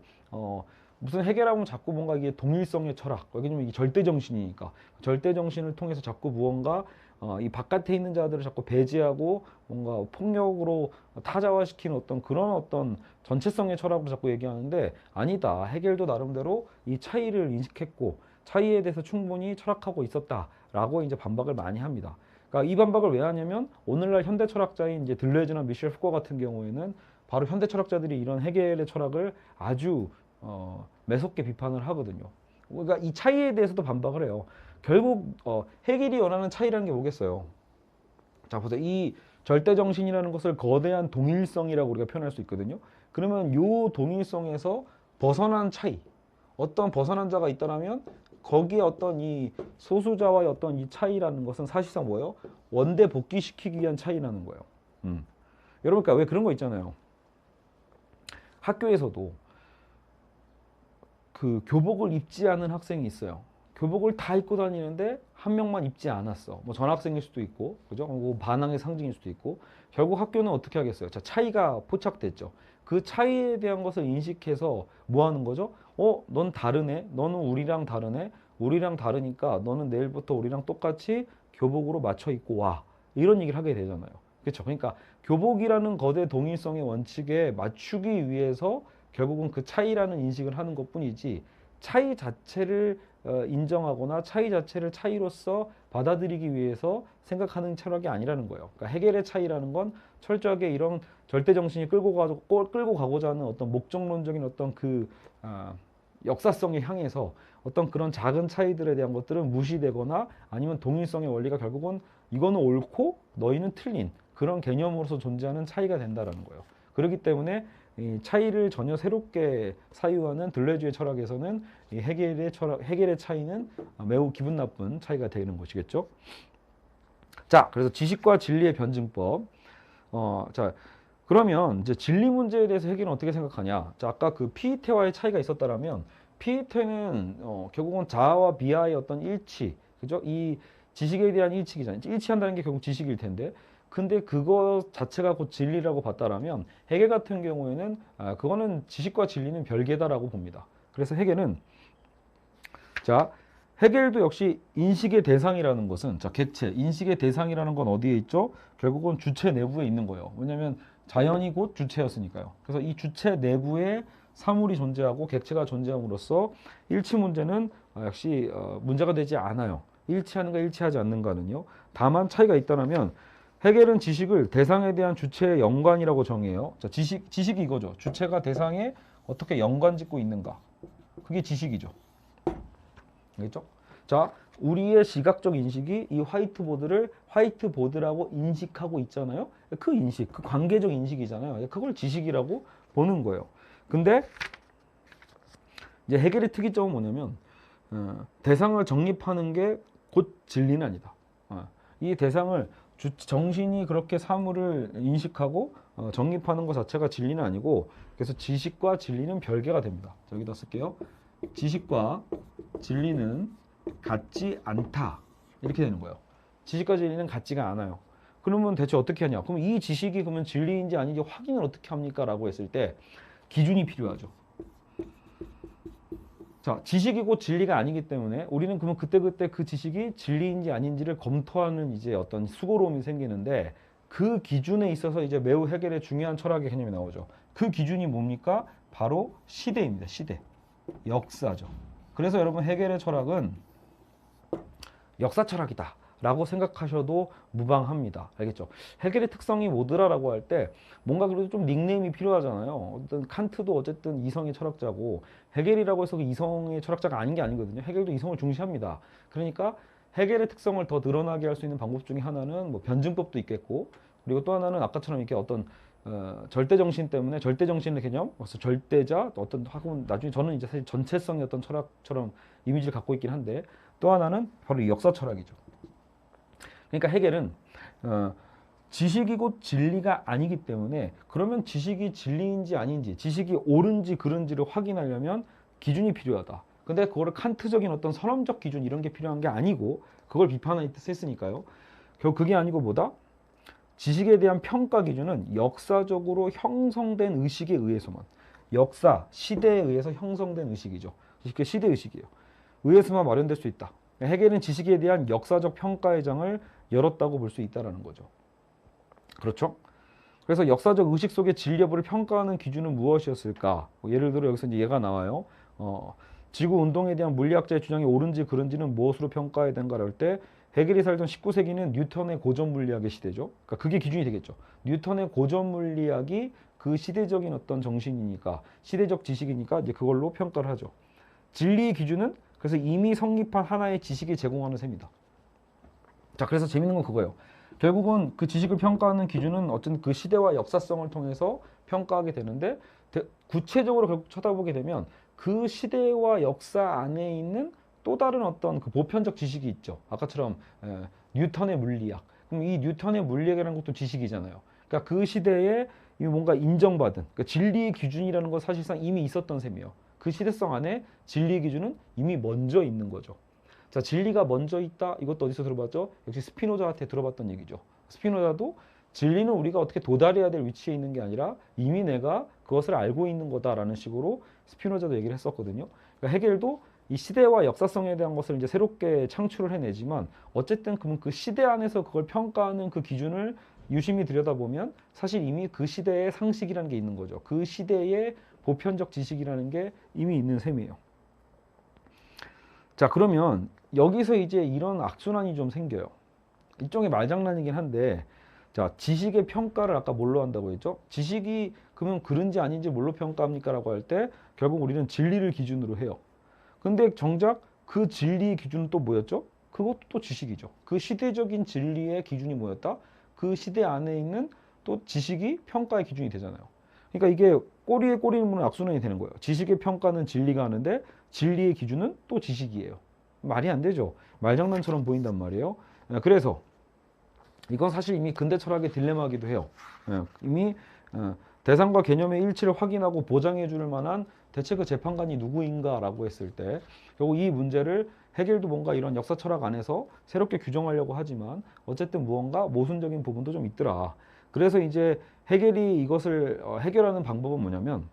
무슨 헤겔하면 자꾸 뭔가 이게 동일성의 철학, 왜냐면 이게 절대 정신이니까 절대 정신을 통해서 자꾸 무언가 이 바깥에 있는 자들을 자꾸 배제하고 뭔가 폭력으로 타자화시키는 어떤 그런 어떤 전체성의 철학으로 자꾸 얘기하는데 아니다. 헤겔도 나름대로 이 차이를 인식했고 차이에 대해서 충분히 철학하고 있었다라고 이제 반박을 많이 합니다. 그러니까 이 반박을 왜 하냐면 오늘날 현대 철학자인 이제 들레즈나 미셸 후커 같은 경우에는 바로 현대 철학자들이 이런 헤겔의 철학을 아주 매섭게 비판을 하거든요. 그러니까 이 차이에 대해서도 반박을 해요. 결국 헤겔이 원하는 차이라는 게 뭐겠어요? 자, 보세요. 이 절대정신이라는 것을 거대한 동일성이라고 우리가 표현할 수 있거든요. 그러면 이 동일성에서 벗어난 차이, 어떤 벗어난 자가 있다면 거기에 어떤 이 소수자와의 어떤 이 차이라는 것은 사실상 뭐예요? 원대 복귀시키기 위한 차이라는 거예요. 여러분, 그러니까 왜 그런 거 있잖아요. 학교에서도 그 교복을 입지 않은 학생이 있어요. 교복을 다 입고 다니는데 한 명만 입지 않았어. 뭐 전학생일 수도 있고, 그죠? 뭐 반항의 상징일 수도 있고. 결국 학교는 어떻게 하겠어요? 자, 차이가 포착됐죠. 그 차이에 대한 것을 인식해서 뭐 하는 거죠? 넌 다르네. 너는 우리랑 다르네. 우리랑 다르니까 너는 내일부터 우리랑 똑같이 교복으로 맞춰 입고 와. 이런 얘기를 하게 되잖아요. 그렇죠? 그러니까 교복이라는 거대 동일성의 원칙에 맞추기 위해서 결국은 그 차이라는 인식을 하는 것뿐이지 차이 자체를 인정하거나 차이 자체를 차이로서 받아들이기 위해서 생각하는 철학이 아니라는 거예요. 그러니까 헤겔의 차이라는 건 철저하게 이런 절대 정신이 끌고 가고자 하는 어떤 목적론적인 어떤 그 역사성에 향해서 어떤 그런 작은 차이들에 대한 것들은 무시되거나 아니면 동일성의 원리가 결국은 이거는 옳고 너희는 틀린 그런 개념으로서 존재하는 차이가 된다라는 거예요. 그렇기 때문에 이 차이를 전혀 새롭게 사유하는 들레즈의 철학에서는 이 헤겔의 차이는 매우 기분 나쁜 차이가 되는 것이겠죠. 자, 그래서 지식과 진리의 변증법. 자, 그러면 이제 진리 문제에 대해서 헤겔은 어떻게 생각하냐? 자, 아까 그 피이테와의 차이가 있었다라면 피이테는 결국은 자아와 비아의 어떤 일치, 그죠? 이 지식에 대한 일치이잖아요. 일치한다는 게 결국 지식일 텐데. 근데 그거 자체가 곧 진리라고 봤다라면 헤겔 같은 경우에는 그거는 지식과 진리는 별개다라고 봅니다. 그래서 헤겔은 자, 헤겔도 역시 인식의 대상이라는 것은 자, 객체, 인식의 대상이라는 건 어디에 있죠? 결국은 주체 내부에 있는 거예요. 왜냐하면 자연이 곧 주체였으니까요. 그래서 이 주체 내부에 사물이 존재하고 객체가 존재함으로써 일치 문제는 역시 문제가 되지 않아요. 일치하는가 일치하지 않는가는요. 다만 차이가 있다면 헤겔은 지식을 대상에 대한 주체의 연관이라고 정해요. 자, 지식이 이거죠. 주체가 대상에 어떻게 연관 짓고 있는가. 그게 지식이죠. 알겠죠? 자, 우리의 시각적 인식이 이 화이트보드를 화이트보드라고 인식하고 있잖아요. 그 인식, 그 관계적 인식이잖아요. 그걸 지식이라고 보는 거예요. 근데 이제 헤겔의 특이점은 뭐냐면 대상을 정립하는 게 곧 진리는 아니다. 이 대상을 정신이 그렇게 사물을 인식하고 정립하는 것 자체가 진리는 아니고 그래서 지식과 진리는 별개가 됩니다. 자, 여기다 쓸게요. 지식과 진리는 같지 않다. 이렇게 되는 거예요. 지식과 진리는 같지가 않아요. 그러면 대체 어떻게 하냐? 그럼 이 지식이 그러면 진리인지 아닌지 확인을 어떻게 합니까? 라고 했을 때 기준이 필요하죠. 자, 지식이 곧 진리가 아니기 때문에 우리는 그러면 그때그때 그 지식이 진리인지 아닌지를 검토하는 이제 어떤 수고로움이 생기는데 그 기준에 있어서 이제 매우 헤겔의 중요한 철학의 개념이 나오죠. 그 기준이 뭡니까? 바로 시대입니다. 시대. 역사죠. 그래서 여러분 헤겔의 철학은 역사 철학이다 라고 생각하셔도 무방합니다. 알겠죠? 해겔의 특성이 뭐더라라고 할 때 뭔가 그래도 좀 닉네임이 필요하잖아요. 어떤 칸트도 어쨌든 이성의 철학자고 해겔이라고 해서 그 이성의 철학자가 아닌 게 아니거든요. 해겔도 이성을 중시합니다. 그러니까 해겔의 특성을 더 늘어나게 할 수 있는 방법 중에 하나는 뭐 변증법도 있겠고, 그리고 또 하나는 아까처럼 이렇게 어떤 절대 정신 때문에 절대 정신의 개념, 그래서 절대자 어떤 하고 나중에 저는 이제 사실 전체성의 어떤 철학처럼 이미지를 갖고 있긴 한데, 또 하나는 바로 이 역사 철학이죠. 그러니까 해겔은 지식이 곧 진리가 아니기 때문에, 그러면 지식이 진리인지 아닌지, 지식이 옳은지 그른지를 확인하려면 기준이 필요하다. 근데 그거를 칸트적인 어떤 선언적 기준 이런 게 필요한 게 아니고, 그걸 비판하는 뜻 했으니까요. 결국 그게 아니고 뭐다? 지식에 대한 평가 기준은 역사적으로 형성된 의식에 의해서만, 역사, 시대에 의해서 형성된 의식이죠. 쉽게 시대 의식이에요. 의해서만 마련될 수 있다. 해겔은 지식에 대한 역사적 평가의 장을 열었다고 볼 수 있다는 거죠. 그렇죠? 그래서 역사적 의식 속의 진리 여부를 평가하는 기준은 무엇이었을까? 예를 들어 여기서 이제 얘가 나와요. 지구 운동에 대한 물리학자의 주장이 옳은지 그른지는 무엇으로 평가해야 되는가 할 때, 해겔이 살던 19세기는 뉴턴의 고전 물리학의 시대죠. 그러니까 그게 기준이 되겠죠. 뉴턴의 고전 물리학이 그 시대적인 어떤 정신이니까, 시대적 지식이니까 이제 그걸로 평가를 하죠. 진리의 기준은 그래서 이미 성립한 하나의 지식이 제공하는 셈이다. 자, 그래서 재밌는 건 그거예요. 결국은 그 지식을 평가하는 기준은 어떤 그 시대와 역사성을 통해서 평가하게 되는데, 구체적으로 결국 쳐다보게 되면 그 시대와 역사 안에 있는 또 다른 어떤 그 보편적 지식이 있죠. 아까처럼 뉴턴의 물리학. 그럼 이 뉴턴의 물리학이라는 것도 지식이잖아요. 그러니까 그 시대에 뭔가 인정받은, 그러니까 진리의 기준이라는 건 사실상 이미 있었던 셈이에요. 그 시대성 안에 진리의 기준은 이미 먼저 있는 거죠. 자, 진리가 먼저 있다. 이것도 어디서 들어봤죠? 역시 스피노자한테 들어봤던 얘기죠. 스피노자도 진리는 우리가 어떻게 도달해야 될 위치에 있는 게 아니라 이미 내가 그것을 알고 있는 거다라는 식으로 스피노자도 얘기를 했었거든요. 그러니까 해겔도 이 시대와 역사성에 대한 것을 이제 새롭게 창출을 해내지만, 어쨌든 그러면 그 시대 안에서 그걸 평가하는 그 기준을 유심히 들여다보면 사실 이미 그 시대의 상식이라는 게 있는 거죠. 그 시대의 보편적 지식이라는 게 이미 있는 셈이에요. 자, 그러면 여기서 이제 이런 악순환이 좀 생겨요. 일종의 말장난이긴 한데, 자, 지식의 평가를 아까 뭘로 한다고 했죠? 지식이 그러면 그런지 아닌지 뭘로 평가합니까? 라고 할 때 결국 우리는 진리를 기준으로 해요. 근데 정작 그 진리의 기준은 또 뭐였죠? 그것도 또 지식이죠. 그 시대적인 진리의 기준이 뭐였다? 그 시대 안에 있는 또 지식이 평가의 기준이 되잖아요. 그러니까 이게 꼬리에 꼬리를 무는 악순환이 되는 거예요. 지식의 평가는 진리가 하는데 지리의 기준은 또 지식이에요. 말이 안 되죠. 말장난처럼 보인단 말이에요. 그래서 이건 사실 이미 근대 철학의 딜레마이기도 해요. 이미 대상과 개념의 일치를 확인하고 보장해 줄 만한 대체 그 재판관이 누구인가라고 했을 때, 결국 이 문제를 해겔도 뭔가 이런 역사 철학 안에서 새롭게 규정하려고 하지만 어쨌든 무언가 모순적인 부분도 좀 있더라. 그래서 이제 해겔이 이것을 해결하는 방법은 뭐냐면,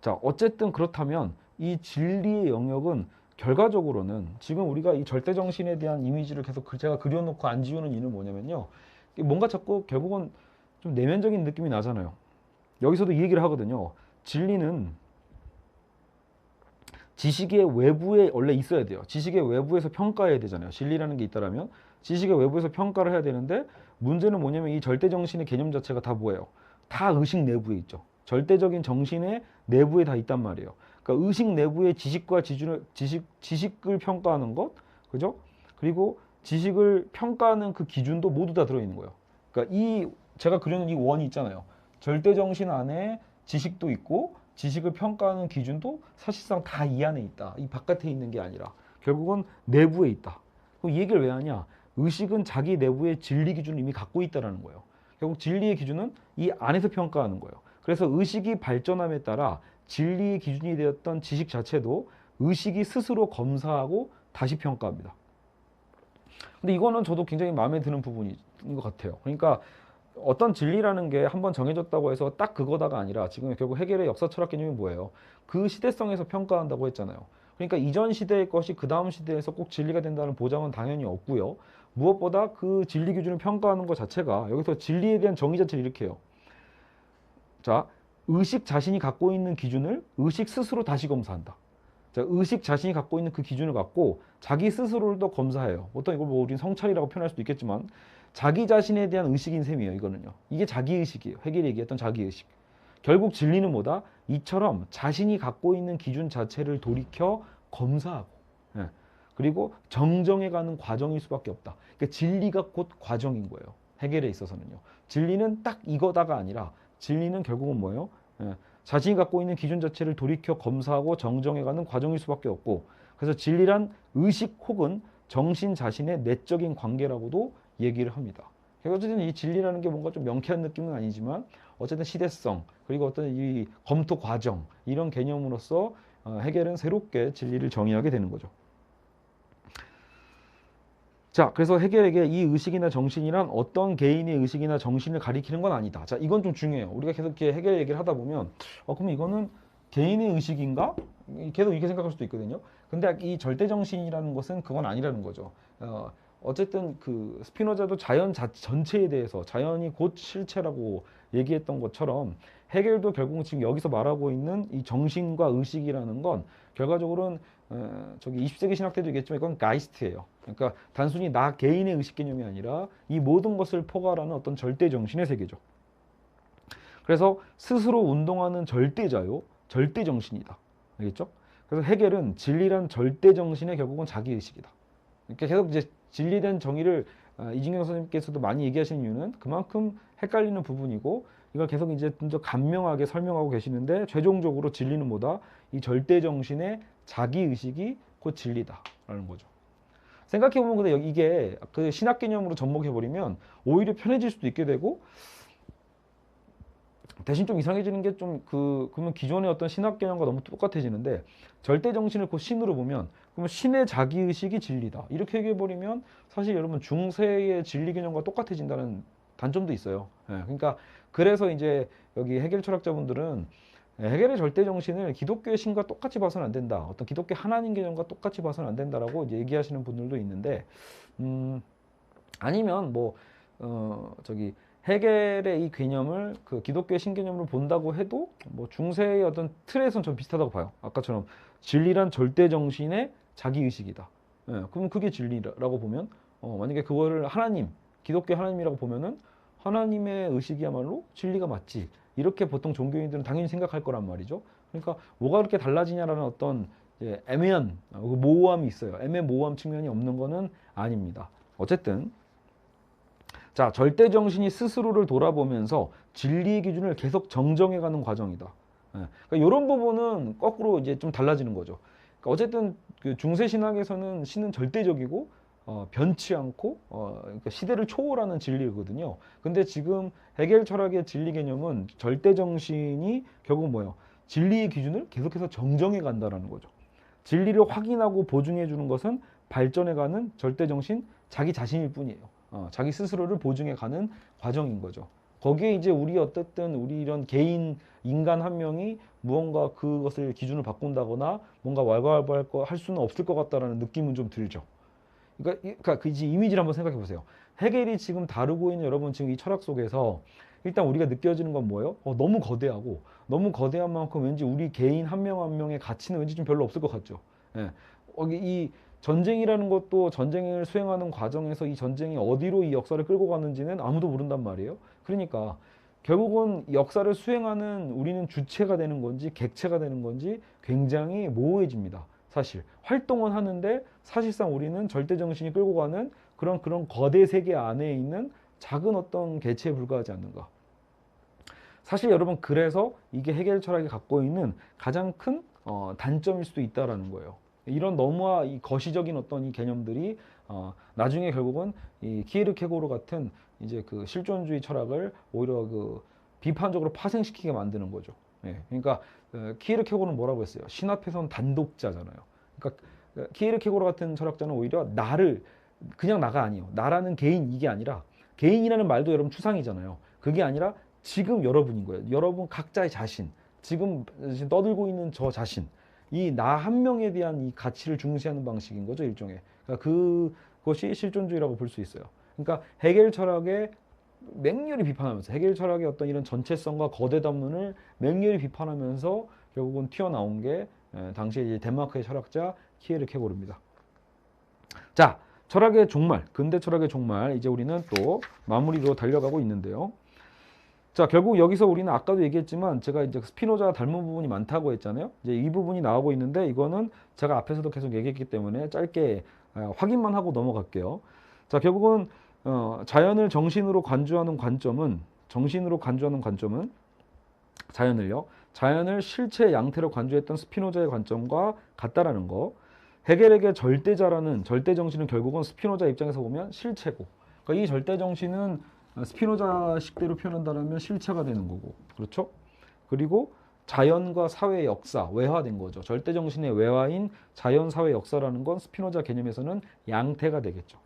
자, 어쨌든 그렇다면 이 진리의 영역은 결과적으로는 지금 우리가 이 절대정신에 대한 이미지를 계속 제가 그려놓고 안 지우는 이유는 뭐냐면요. 뭔가 자꾸 결국은 좀 내면적인 느낌이 나잖아요. 여기서도 이 얘기를 하거든요. 진리는 지식의 외부에 원래 있어야 돼요. 지식의 외부에서 평가해야 되잖아요. 진리라는 게 있다라면 지식의 외부에서 평가를 해야 되는데, 문제는 뭐냐면 이 절대정신의 개념 자체가 다 뭐예요? 다 의식 내부에 있죠. 절대적인 정신의 내부에 다 있단 말이에요. 그러니까 의식 내부의 지식과 지식을 평가하는 것, 그죠? 그리고 지식을 평가하는 그 기준도 모두 다 들어있는 거예요. 그러니까 이 제가 그려놓은 이 원이 있잖아요. 절대정신 안에 지식도 있고 지식을 평가하는 기준도 사실상 다 이 안에 있다. 이 바깥에 있는 게 아니라 결국은 내부에 있다. 그럼 이 얘기를 왜 하냐? 의식은 자기 내부의 진리 기준을 이미 갖고 있다는 거예요. 결국 진리의 기준은 이 안에서 평가하는 거예요. 그래서 의식이 발전함에 따라 진리의 기준이 되었던 지식 자체도 의식이 스스로 검사하고 다시 평가합니다. 근데 이거는 저도 굉장히 마음에 드는 부분인 것 같아요. 그러니까 어떤 진리라는 게 한번 정해졌다고 해서 딱 그거다가 아니라, 지금 결국 해겔의 역사 철학 개념이 뭐예요? 그 시대성에서 평가한다고 했잖아요. 그러니까 이전 시대의 것이 그 다음 시대에서 꼭 진리가 된다는 보장은 당연히 없고요. 무엇보다 그 진리 기준을 평가하는 것 자체가, 여기서 진리에 대한 정의 자체를 이렇게 해요. 자, 의식 자신이 갖고 있는 기준을 의식 스스로 다시 검사한다. 자, 의식 자신이 갖고 있는 그 기준을 갖고 자기 스스로를 또 검사해요. 보통 이걸 뭐 우린 성찰이라고 표현할 수도 있겠지만 자기 자신에 대한 의식인 셈이에요. 이거는요. 이게 자기 의식이에요. 해결이 얘기했던 자기 의식. 결국 진리는 뭐다? 이처럼 자신이 갖고 있는 기준 자체를 돌이켜 검사하고, 예. 그리고 정정해가는 과정일 수밖에 없다. 그러니까 진리가 곧 과정인 거예요. 해결에 있어서는요. 진리는 딱 이거다가 아니라 진리는 결국은 뭐예요? 예. 자신이 갖고 있는 기준 자체를 돌이켜 검사하고 정정해가는 과정일 수밖에 없고, 그래서 진리란 의식 혹은 정신 자신의 내적인 관계라고도 얘기를 합니다. 어쨌든 이 진리라는 게 뭔가 좀 명쾌한 느낌은 아니지만 어쨌든 시대성 그리고 어떤 이 검토 과정 이런 개념으로서 해겔은 새롭게 진리를 정의하게 되는 거죠. 자, 그래서 해겔에게 이 의식이나 정신이란 어떤 개인의 의식이나 정신을 가리키는 건 아니다. 자, 이건 좀 중요해요. 우리가 계속 이렇게 해겔 얘기를 하다 보면 그럼 이거는 개인의 의식인가? 계속 이렇게 생각할 수도 있거든요. 근데 이 절대 정신이라는 것은 그건 아니라는 거죠. 어쨌든 그 스피노자도 자연 전체에 대해서 자연이 곧 실체라고 얘기했던 것처럼 해겔도 결국은 지금 여기서 말하고 있는 이 정신과 의식이라는 건 결과적으로는 저기 20세기 신학 때도 얘기했지만 이건 가이스트예요. 그러니까 단순히 나 개인의 의식 개념이 아니라 이 모든 것을 포괄하는 어떤 절대 정신의 세계죠. 그래서 스스로 운동하는 절대자요, 절대 정신이다. 알겠죠? 그래서 해겔은 진리란 절대 정신의 결국은 자기 의식이다. 그러니까 계속 이제 진리된 정의를 이진경 선생님께서도 많이 얘기하시는 이유는 그만큼 헷갈리는 부분이고 이걸 계속 이제 좀 더 간명하게 설명하고 계시는데 최종적으로 진리는 뭐다? 이 절대 정신의 자기 의식이 곧 진리다라는 거죠. 생각해보면 근데 이게 그 신학 개념으로 접목해버리면 오히려 편해질 수도 있게 되고 대신 좀 이상해지는 게 좀 그러면 기존의 어떤 신학 개념과 너무 똑같아지는데 절대 정신을 그 신으로 보면 그러면 신의 자기 의식이 진리다 이렇게 얘기해버리면 사실 여러분 중세의 진리 개념과 똑같아진다는 단점도 있어요. 예, 그러니까 그래서 이제 여기 해겔 철학자분들은 해겔의 절대 정신을 기독교의 신과 똑같이 봐서는 안 된다. 어떤 기독교 하나님 개념과 똑같이 봐서는 안 된다라고 이제 얘기하시는 분들도 있는데 아니면 뭐 저기 해겔의 이 개념을 그 기독교의 신개념으로 본다고 해도 뭐 중세의 어떤 틀에선 좀 비슷하다고 봐요. 아까처럼 진리란 절대 정신의 자기 의식이다. 예, 그럼 그게 진리라고 보면 만약에 그거를 하나님, 기독교 하나님이라고 보면은 하나님의 의식이야말로 진리가 맞지. 이렇게 보통 종교인들은 당연히 생각할 거란 말이죠. 그러니까 뭐가 그렇게 달라지냐라는 어떤 애매한 모호함이 있어요. 애매모호함 측면이 없는 거는 아닙니다. 어쨌든 자, 절대 정신이 스스로를 돌아보면서 진리의 기준을 계속 정정해가는 과정이다. 예. 그러니까 이런 부분은 거꾸로 이제 좀 달라지는 거죠. 그러니까 어쨌든 그 중세 신학에서는 신은 절대적이고 변치 않고 그러니까 시대를 초월하는 진리거든요. 근데 지금 해겔 철학의 진리 개념은 절대 정신이 결국 뭐예요? 진리의 기준을 계속해서 정정해 간다라는 거죠. 진리를 확인하고 보증해 주는 것은 발전해가는 절대 정신 자기 자신일 뿐이에요. 자기 스스로를 보증해가는 과정인 거죠. 거기에 이제 우리 어쨌든 우리 이런 개인 인간 한 명이 무언가 그것을 기준을 바꾼다거나 뭔가 왈가왈부할 할 수는 없을 것 같다라는 느낌은 좀 들죠. 그러니까 그 이미지를 한번 생각해 보세요. 해겔이 지금 다루고 있는 여러분 지금 이 철학 속에서 일단 우리가 느껴지는 건 뭐예요? 너무 거대하고 너무 거대한 만큼 왠지 우리 개인 한 명 한 명의 가치는 왠지 좀 별로 없을 것 같죠. 예. 이 전쟁이라는 것도 전쟁을 수행하는 과정에서 이 전쟁이 어디로 이 역사를 끌고 가는지는 아무도 모른단 말이에요. 그러니까 결국은 역사를 수행하는 우리는 주체가 되는 건지 객체가 되는 건지 굉장히 모호해집니다. 사실 활동은 하는데 사실상 우리는 절대 정신이 끌고 가는 그런 거대 세계 안에 있는 작은 어떤 개체에 불과하지 않는가. 사실 여러분 그래서 이게 해겔 철학이 갖고 있는 가장 큰 단점일 수도 있다라는 거예요. 이런 너무나 이 거시적인 어떤 이 개념들이 나중에 결국은 이 키에르케고르 같은 이제 그 실존주의 철학을 오히려 그 비판적으로 파생시키게 만드는 거죠. 예, 그러니까 키에르케고르는 뭐라고 했어요? 신 앞에선 단독자잖아요. 그러니까 키에르케고르 같은 철학자는 오히려 나를 그냥 나가 아니에요. 나라는 개인 이게 아니라 개인이라는 말도 여러분 추상이잖아요. 그게 아니라 지금 여러분인 거예요. 여러분 각자의 자신, 지금 떠들고 있는 저 자신, 이 나 한 명에 대한 이 가치를 중시하는 방식인 거죠, 일종의. 그러니까 그것이 실존주의라고 볼 수 있어요. 그러니까 해겔 철학의 맹렬히 비판하면서 해겔 철학의 어떤 이런 전체성과 거대 담론을 맹렬히 비판하면서 결국은 튀어나온 게 당시 이제 덴마크의 철학자 키에르케고르입니다. 자, 철학의 종말, 근대 철학의 종말, 이제 우리는 또 마무리로 달려가고 있는데요. 자, 결국 여기서 우리는 아까도 얘기했지만 제가 이제 스피노자와 닮은 부분이 많다고 했잖아요. 이제 이 부분이 나오고 있는데 이거는 제가 앞에서도 계속 얘기했기 때문에 짧게 확인만 하고 넘어갈게요. 자, 결국은 자연을 정신으로 간주하는 관점은 자연을 실체 양태로 간주했던 스피노자의 관점과 같다라는 거. 헤겔에게 절대자라는 절대 정신은 결국은 스피노자 입장에서 보면 실체고, 그러니까 이 절대 정신은 스피노자식대로 표현한다면 실체가 되는 거고, 그렇죠? 그리고 자연과 사회의 역사, 외화된 거죠. 절대 정신의 외화인 자연 사회 역사라는 건 스피노자 개념에서는 양태가 되겠죠.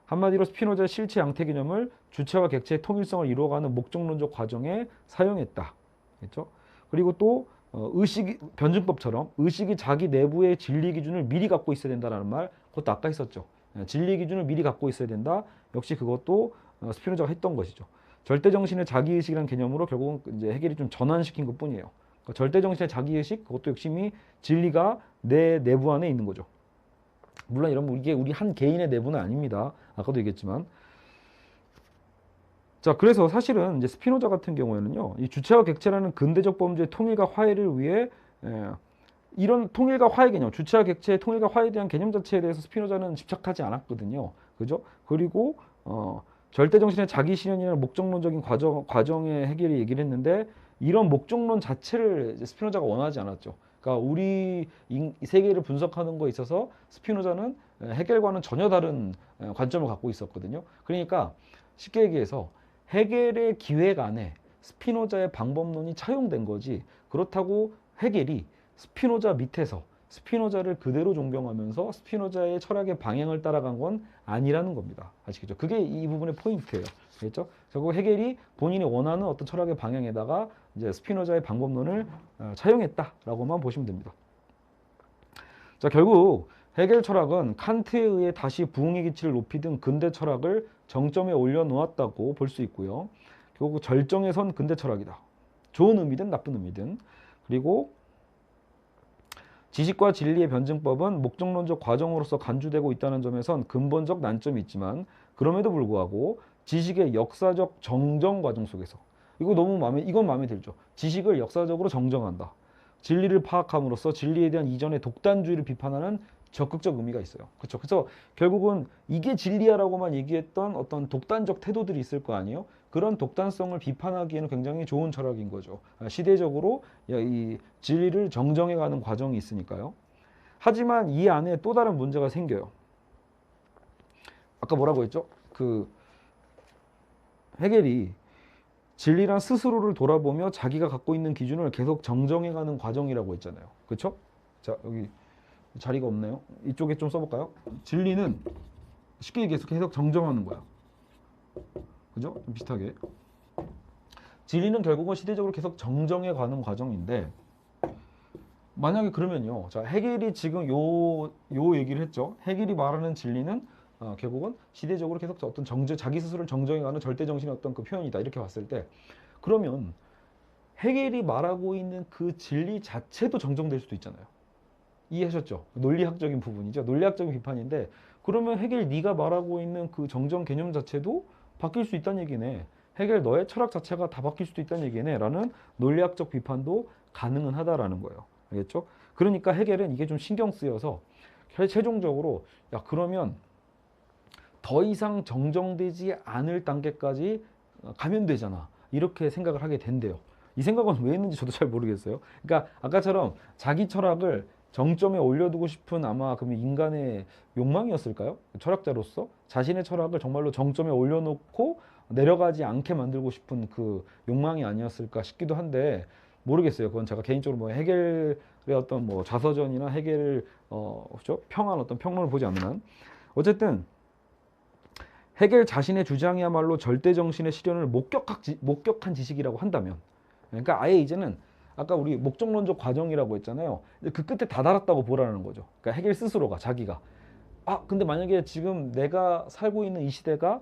한마디로 스피노자의 실체 양태 개념을 주체와 객체의 통일성을 이루어가는 목적론적 과정에 사용했다. 그렇죠? 그리고 또 의식 변증법처럼 의식이 자기 내부의 진리 기준을 미리 갖고 있어야 된다는 말, 그것도 아까 했었죠. 진리 기준을 미리 갖고 있어야 된다. 역시 그것도 스피노자가 했던 것이죠. 절대 정신의 자기 의식이라는 개념으로 결국은 이제 해겔이 좀 전환시킨 것뿐이에요. 그러니까 절대 정신의 자기 의식, 그것도 역시 진리가 내 내부 안에 있는 거죠. 물론 이런 이게 우리 한 개인의 내부는 아닙니다. 아까도 얘기했지만. 자, 그래서 사실은 이제 스피노자 같은 경우에는요, 이 주체와 객체라는 근대적 범주의 통일과 화해를 위해 이런 통일과 화해 개념, 주체와 객체의 통일과 화해에 대한 개념 자체에 대해서 스피노자는 집착하지 않았거든요. 그죠? 그리고 절대 정신의 자기 실현이라는 목적론적인 과정에 해결이 얘기를 했는데 이런 목적론 자체를 스피노자가 원하지 않았죠. 그러니까 우리 세계를 분석하는 거에 있어서 스피노자는 해겔과는 전혀 다른 관점을 갖고 있었거든요. 그러니까 쉽게 얘기해서 해겔의 기획 안에 스피노자의 방법론이 차용된 거지, 그렇다고 해겔이 스피노자 밑에서 스피노자를 그대로 존경하면서 스피노자의 철학의 방향을 따라간 건 아니라는 겁니다. 아시겠죠? 그게 이 부분의 포인트예요. 알겠죠? 결국 해겔이 본인이 원하는 어떤 철학의 방향에다가 이제 스피노자의 방법론을 차용했다라고만 보시면 됩니다. 자, 결국 해겔 철학은 칸트에 의해 다시 부흥의 기치를 높이던 근대 철학을 정점에 올려놓았다고 볼 수 있고요. 결국 절정에 선 근대 철학이다. 좋은 의미든 나쁜 의미든. 그리고 지식과 진리의 변증법은 목적론적 과정으로서 간주되고 있다는 점에선 근본적 난점이 있지만 그럼에도 불구하고 지식의 역사적 정정 과정 속에서 이건 마음에 들죠. 지식을 역사적으로 정정한다. 진리를 파악함으로써 진리에 대한 이전의 독단주의를 비판하는 적극적 의미가 있어요. 그렇죠. 그래서 결국은 이게 진리야라고만 얘기했던 어떤 독단적 태도들이 있을 거 아니에요. 그런 독단성을 비판하기에는 굉장히 좋은 철학인 거죠. 시대적으로 이 진리를 정정해가는 과정이 있으니까요. 하지만 이 안에 또 다른 문제가 생겨요. 아까 뭐라고 했죠? 그 해겔이 진리란 스스로를 돌아보며 자기가 갖고 있는 기준을 계속 정정해가는 과정이라고 했잖아요. 그렇죠? 자, 여기 자리가 없네요. 이쪽에 좀 써볼까요? 진리는 쉽게 얘기해서 계속 정정하는 거야. 그죠? 좀 비슷하게. 진리는 결국은 시대적으로 계속 정정해가는 과정인데, 만약에 그러면요. 자, 해겔이 지금 요 얘기를 했죠. 해겔이 말하는 진리는 결국은 시대적으로 계속 어떤 자기 스스로를 정정해가는 절대정신의 어떤 그 표현이다. 이렇게 봤을 때, 그러면 해겔이 말하고 있는 그 진리 자체도 정정될 수도 있잖아요. 이해하셨죠? 논리학적인 부분이죠. 논리학적인 비판인데, 그러면 해겔 네가 말하고 있는 그 정정 개념 자체도 바뀔 수 있다는 얘기네. 해겔 너의 철학 자체가 다 바뀔 수도 있다는 얘기네. 라는 논리학적 비판도 가능은 하다라는 거예요. 알겠죠? 그러니까 해겔은 이게 좀 신경 쓰여서 최종적으로 야, 그러면 더 이상 정정되지 않을 단계까지 가면 되잖아. 이렇게 생각을 하게 된대요. 이 생각은 왜 했는지 저도 잘 모르겠어요. 그러니까 아까처럼 자기 철학을 정점에 올려두고 싶은 아마 그러면 인간의 욕망이었을까요? 철학자로서 자신의 철학을 정말로 정점에 올려놓고 내려가지 않게 만들고 싶은 그 욕망이 아니었을까 싶기도 한데 모르겠어요. 그건 제가 개인적으로 뭐 해겔의 어떤 뭐 자서전이나 해겔 그렇죠? 평한 어떤 평론을 보지 않는 한 어쨌든 해겔 자신의 주장이야말로 절대 정신의 실현을 목격한 지식이라고 한다면, 그러니까 아예 이제는 아까 우리 목적론적 과정이라고 했잖아요. 그 끝에 다 달았다고 보라는 거죠. 그러니까 해겔 스스로가 자기가 근데 만약에 지금 내가 살고 있는 이 시대가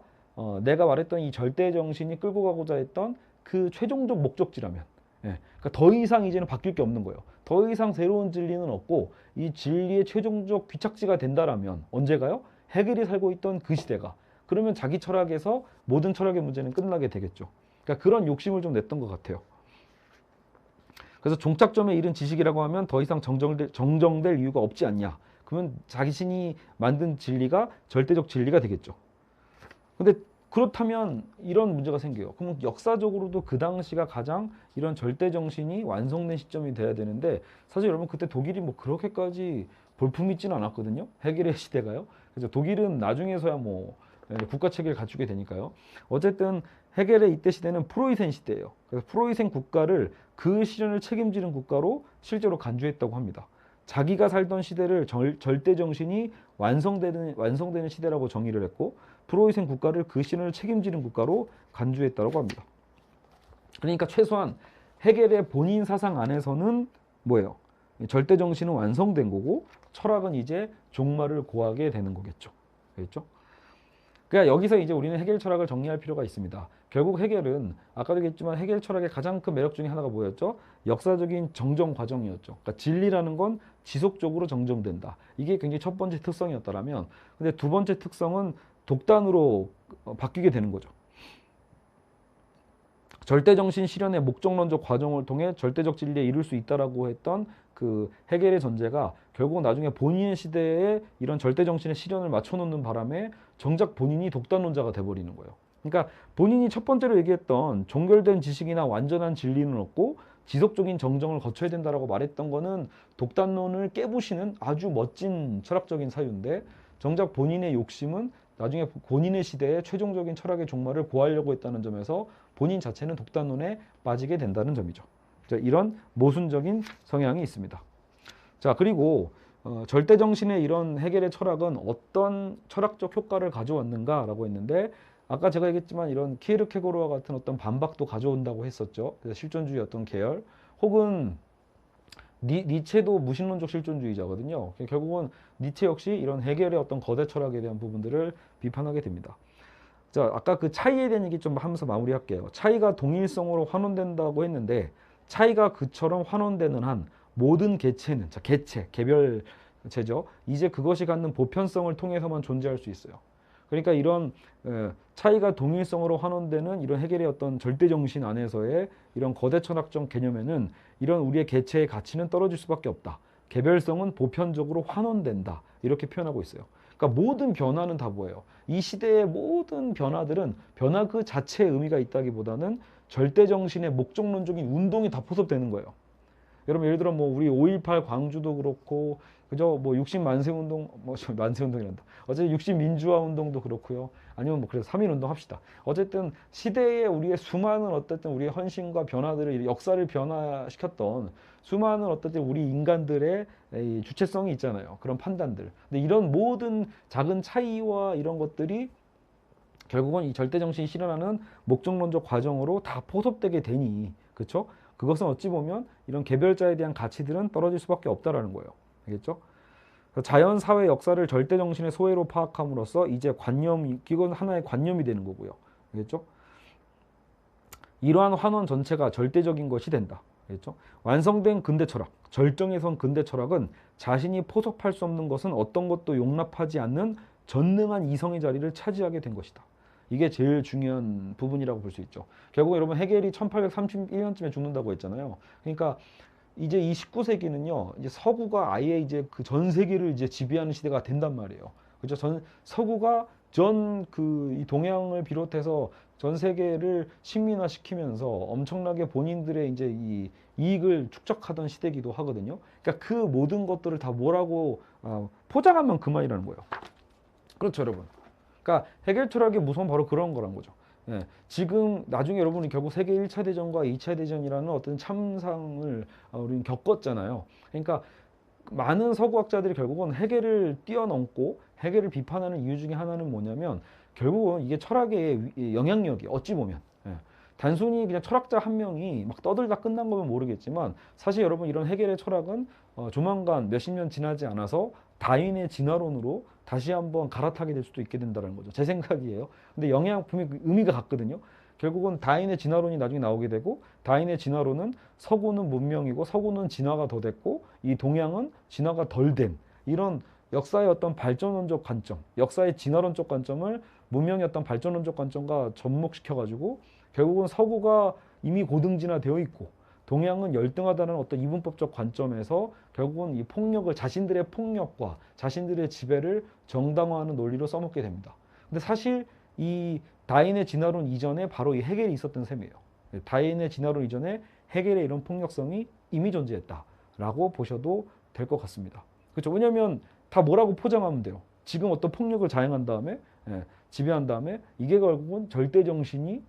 내가 말했던 이 절대 정신이 끌고 가고자 했던 그 최종적 목적지라면, 예. 그러니까 더 이상 이제는 바뀔 게 없는 거예요. 더 이상 새로운 진리는 없고 이 진리의 최종적 귀착지가 된다라면 언제가요? 해겔이 살고 있던 그 시대가. 그러면 자기 철학에서 모든 철학의 문제는 끝나게 되겠죠. 그러니까 그런 욕심을 좀 냈던 것 같아요. 그래서 종착점에 이른 지식이라고 하면 더 이상 정정될 이유가 없지 않냐. 그러면 자신이 만든 진리가 절대적 진리가 되겠죠. 근데 그렇다면 이런 문제가 생겨요. 그럼 역사적으로도 그 당시가 가장 이런 절대 정신이 완성된 시점이 돼야 되는데 사실 여러분 그때 독일이 뭐 그렇게까지 볼품 있지는 않았거든요. 해결의 시대가요. 그래서 독일은 나중에서야 뭐 국가 체계를 갖추게 되니까요. 어쨌든 해겔의 이때 시대는 프로이센 시대예요. 그래서 프로이센 국가를 그 시련을 책임지는 국가로 실제로 간주했다고 합니다. 자기가 살던 시대를 절대 정신이 완성되는 시대라고 정의를 했고 프로이센 국가를 그 시련을 책임지는 국가로 간주했다고 합니다. 그러니까 최소한 해겔의 본인 사상 안에서는 뭐예요? 절대 정신은 완성된 거고 철학은 이제 종말을 고하게 되는 거겠죠. 알겠죠? 그러니까 여기서 이제 우리는 해겔 철학을 정리할 필요가 있습니다. 결국 해겔은 아까도 얘기했지만 해겔 철학의 가장 큰 매력 중에 하나가 뭐였죠? 역사적인 정정 과정이었죠. 그러니까 진리라는 건 지속적으로 정정된다. 이게 굉장히 첫 번째 특성이었다라면, 근데 두 번째 특성은 독단으로 바뀌게 되는 거죠. 절대정신 실현의 목적론적 과정을 통해 절대적 진리에 이룰 수 있다라고 했던 그 해겔의 전제가 결국 나중에 본인의 시대에 이런 절대정신의 실현을 맞춰놓는 바람에 정작 본인이 독단론자가 돼버리는 거예요. 그러니까 본인이 첫 번째로 얘기했던 종결된 지식이나 완전한 진리는 없고 지속적인 정정을 거쳐야 된다라고 말했던 거는 독단론을 깨부시는 아주 멋진 철학적인 사유인데 정작 본인의 욕심은 나중에 본인의 시대에 최종적인 철학의 종말을 고하려고 했다는 점에서 본인 자체는 독단론에 빠지게 된다는 점이죠. 자, 이런 모순적인 성향이 있습니다. 자, 그리고 절대정신의 이런 해겔의 철학은 어떤 철학적 효과를 가져왔는가라고 했는데 아까 제가 얘기했지만 이런 키에르케고르와 같은 어떤 반박도 가져온다고 했었죠. 그래서 실존주의 어떤 계열 혹은 니체도 무신론적 실존주의자거든요. 결국은 니체 역시 이런 해겔의 어떤 거대 철학에 대한 부분들을 비판하게 됩니다. 자, 아까 그 차이에 대한 얘기 좀 하면서 마무리할게요. 차이가 동일성으로 환원된다고 했는데 차이가 그처럼 환원되는 한 모든 개체는, 자, 개별체죠. 이제 그것이 갖는 보편성을 통해서만 존재할 수 있어요. 그러니까 이런 차이가 동일성으로 환원되는 이런 해겔의 어떤 절대정신 안에서의 이런 거대 철학적 개념에는 이런 우리의 개체의 가치는 떨어질 수밖에 없다. 개별성은 보편적으로 환원된다. 이렇게 표현하고 있어요. 그러니까 모든 변화는 다 뭐예요? 이 시대의 모든 변화들은 변화 그 자체의 의미가 있다기보다는 절대정신의 목적론적인 운동이 다 포섭되는 거예요. 여러분 예를 들어 뭐 우리 5.18 광주도 그렇고 그죠? 뭐 60만세 운동, 뭐 만세 운동이란다. 어쨌든 60민주화 운동도 그렇고요. 아니면 뭐 그래서 3.1 운동 합시다. 어쨌든 시대에 우리의 수많은 어쨌든 우리의 헌신과 변화들을 역사를 변화시켰던 수많은 어쨌든 우리 인간들의 이 주체성이 있잖아요. 그런 판단들. 근데 이런 모든 작은 차이와 이런 것들이 결국은 이 절대정신이 실현하는 목적론적 과정으로 다 포섭되게 되니, 그렇죠? 그것은 어찌 보면 이런 개별자에 대한 가치들은 떨어질 수밖에 없다라는 거예요. 알겠죠? 자연, 사회, 역사를 절대정신의 소외로 파악함으로써 이제 이건 하나의 관념이 되는 거고요. 알겠죠? 이러한 환원 전체가 절대적인 것이 된다. 알겠죠? 완성된 근대 철학, 절정에 선 근대 철학은 자신이 포섭할 수 없는 것은 어떤 것도 용납하지 않는 전능한 이성의 자리를 차지하게 된 것이다. 이게 제일 중요한 부분이라고 볼 수 있죠. 결국 여러분 해겔이 1831년쯤에 죽는다고 했잖아요. 그러니까 이제 이 19세기는요, 이제 서구가 아예 이제 그 전 세계를 이제 지배하는 시대가 된단 말이에요. 그렇죠? 서구가 이 동양을 비롯해서 전 세계를 식민화시키면서 엄청나게 본인들의 이제 이 이익을 축적하던 시대이기도 하거든요. 그러니까 그 모든 것들을 다 뭐라고 포장하면 그만이라는 거예요. 그렇죠, 여러분. 그러니까 해겔 철학의 무서운 바로 그런 거란 거죠. 예, 지금 나중에 여러분이 결국 세계 1차 대전과 2차 대전이라는 어떤 참상을 우리는 겪었잖아요. 그러니까 많은 서구학자들이 결국은 해겔을 뛰어넘고 해겔을 비판하는 이유 중에 하나는 뭐냐면 결국은 이게 철학의 영향력이 어찌 보면 단순히 그냥 철학자 한 명이 막 떠들다 끝난 거면 모르겠지만 사실 여러분 이런 해겔의 철학은 조만간 몇십 년 지나지 않아서 다윈의 진화론으로 다시 한번 갈아타게 될 수도 있게 된다는 거죠. 제 생각이에요. 근데 영향 분명히 의미가 같거든요. 결국은 다인의 진화론이 나중에 나오게 되고, 다인의 진화론은 서구는 문명이고 서구는 진화가 더 됐고 이 동양은 진화가 덜 된, 이런 역사의 어떤 발전론적 관점, 역사의 진화론적 관점을 문명의 어떤 발전론적 관점과 접목시켜 가지고 결국은 서구가 이미 고등진화되어 있고 동양은 열등하다는 어떤 이분법적 관점에서 결국은 이 폭력을, 자신들의 폭력과 자신들의 지배를 정당화하는 논리로 써먹게 됩니다. 근데 사실 이 다인의 진화론 이전에 바로 이 헤겔이 있었던 셈이에요. 다인의 진화론 이전에 헤겔의 이런 폭력성이 이미 존재했다라고 보셔도 될 것 같습니다. 그렇죠? 왜냐하면 다 뭐라고 포장하면 돼요. 지금 어떤 폭력을 자행한 다음에, 지배한 다음에 이게 결국은 절대 정신이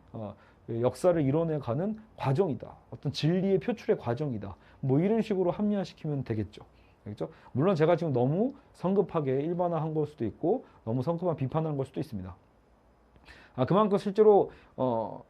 역사를 이뤄내가는 과정이다. 어떤 진리의 표출의 과정이다. 뭐 이런 식으로 합리화시키면 되겠죠. 그렇죠? 물론 제가 지금 너무 성급하게 일반화한 걸 수도 있고 너무 성급한 비판한 걸 수도 있습니다. 그만큼 실제로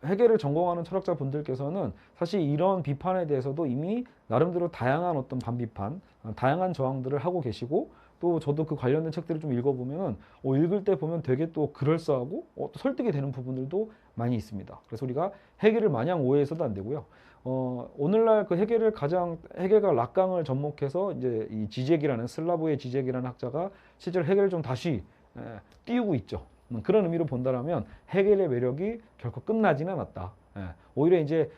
헤겔을 전공하는 철학자분들께서는 사실 이런 비판에 대해서도 이미 나름대로 다양한 어떤 반비판, 다양한 저항들을 하고 계시고, 또 저도 그 관련된 책들을 좀 읽어보면 읽을 때 보면 되게 또 그럴싸하고 또 설득이 되는 부분들도 많이 있습니다. 그래서 우리가 헤겔을 마냥 오해해서도 안 되고요. 오늘날 그 헤겔과 락강을 접목해서 이제 이 지젝이라는, 슬라브의 지젝이라는 학자가 실제로 헤겔을 좀 다시 띄우고 있죠. 그런 의미로 본다면 헤겔의 매력이 결코 끝나지는 않았다. 오히려 이제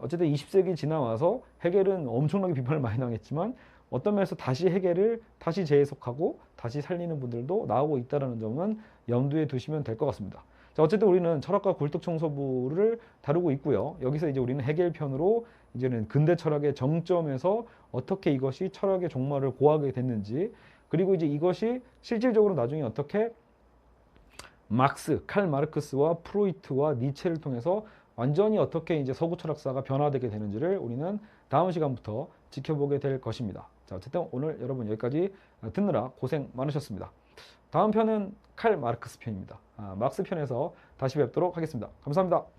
어쨌든 20세기 지나와서 헤겔은 엄청나게 비판을 많이 당했지만 어떤 면에서 다시 헤겔을 다시 재해석하고 다시 살리는 분들도 나오고 있다는 점은 염두에 두시면 될 것 같습니다. 자, 어쨌든 우리는 철학과 굴뚝청소부를 다루고 있고요. 여기서 이제 우리는 헤겔 편으로 이제는 근대 철학의 정점에서 어떻게 이것이 철학의 종말을 고하게 됐는지, 그리고 이제 이것이 실질적으로 나중에 어떻게 칼 마르크스와 프로이트와 니체를 통해서 완전히 어떻게 이제 서구 철학사가 변화되게 되는지를 우리는 다음 시간부터 지켜보게 될 것입니다. 자, 어쨌든 오늘 여러분 여기까지 듣느라 고생 많으셨습니다. 다음 편은 칼 마르크스 편입니다. 막스 편에서 다시 뵙도록 하겠습니다. 감사합니다.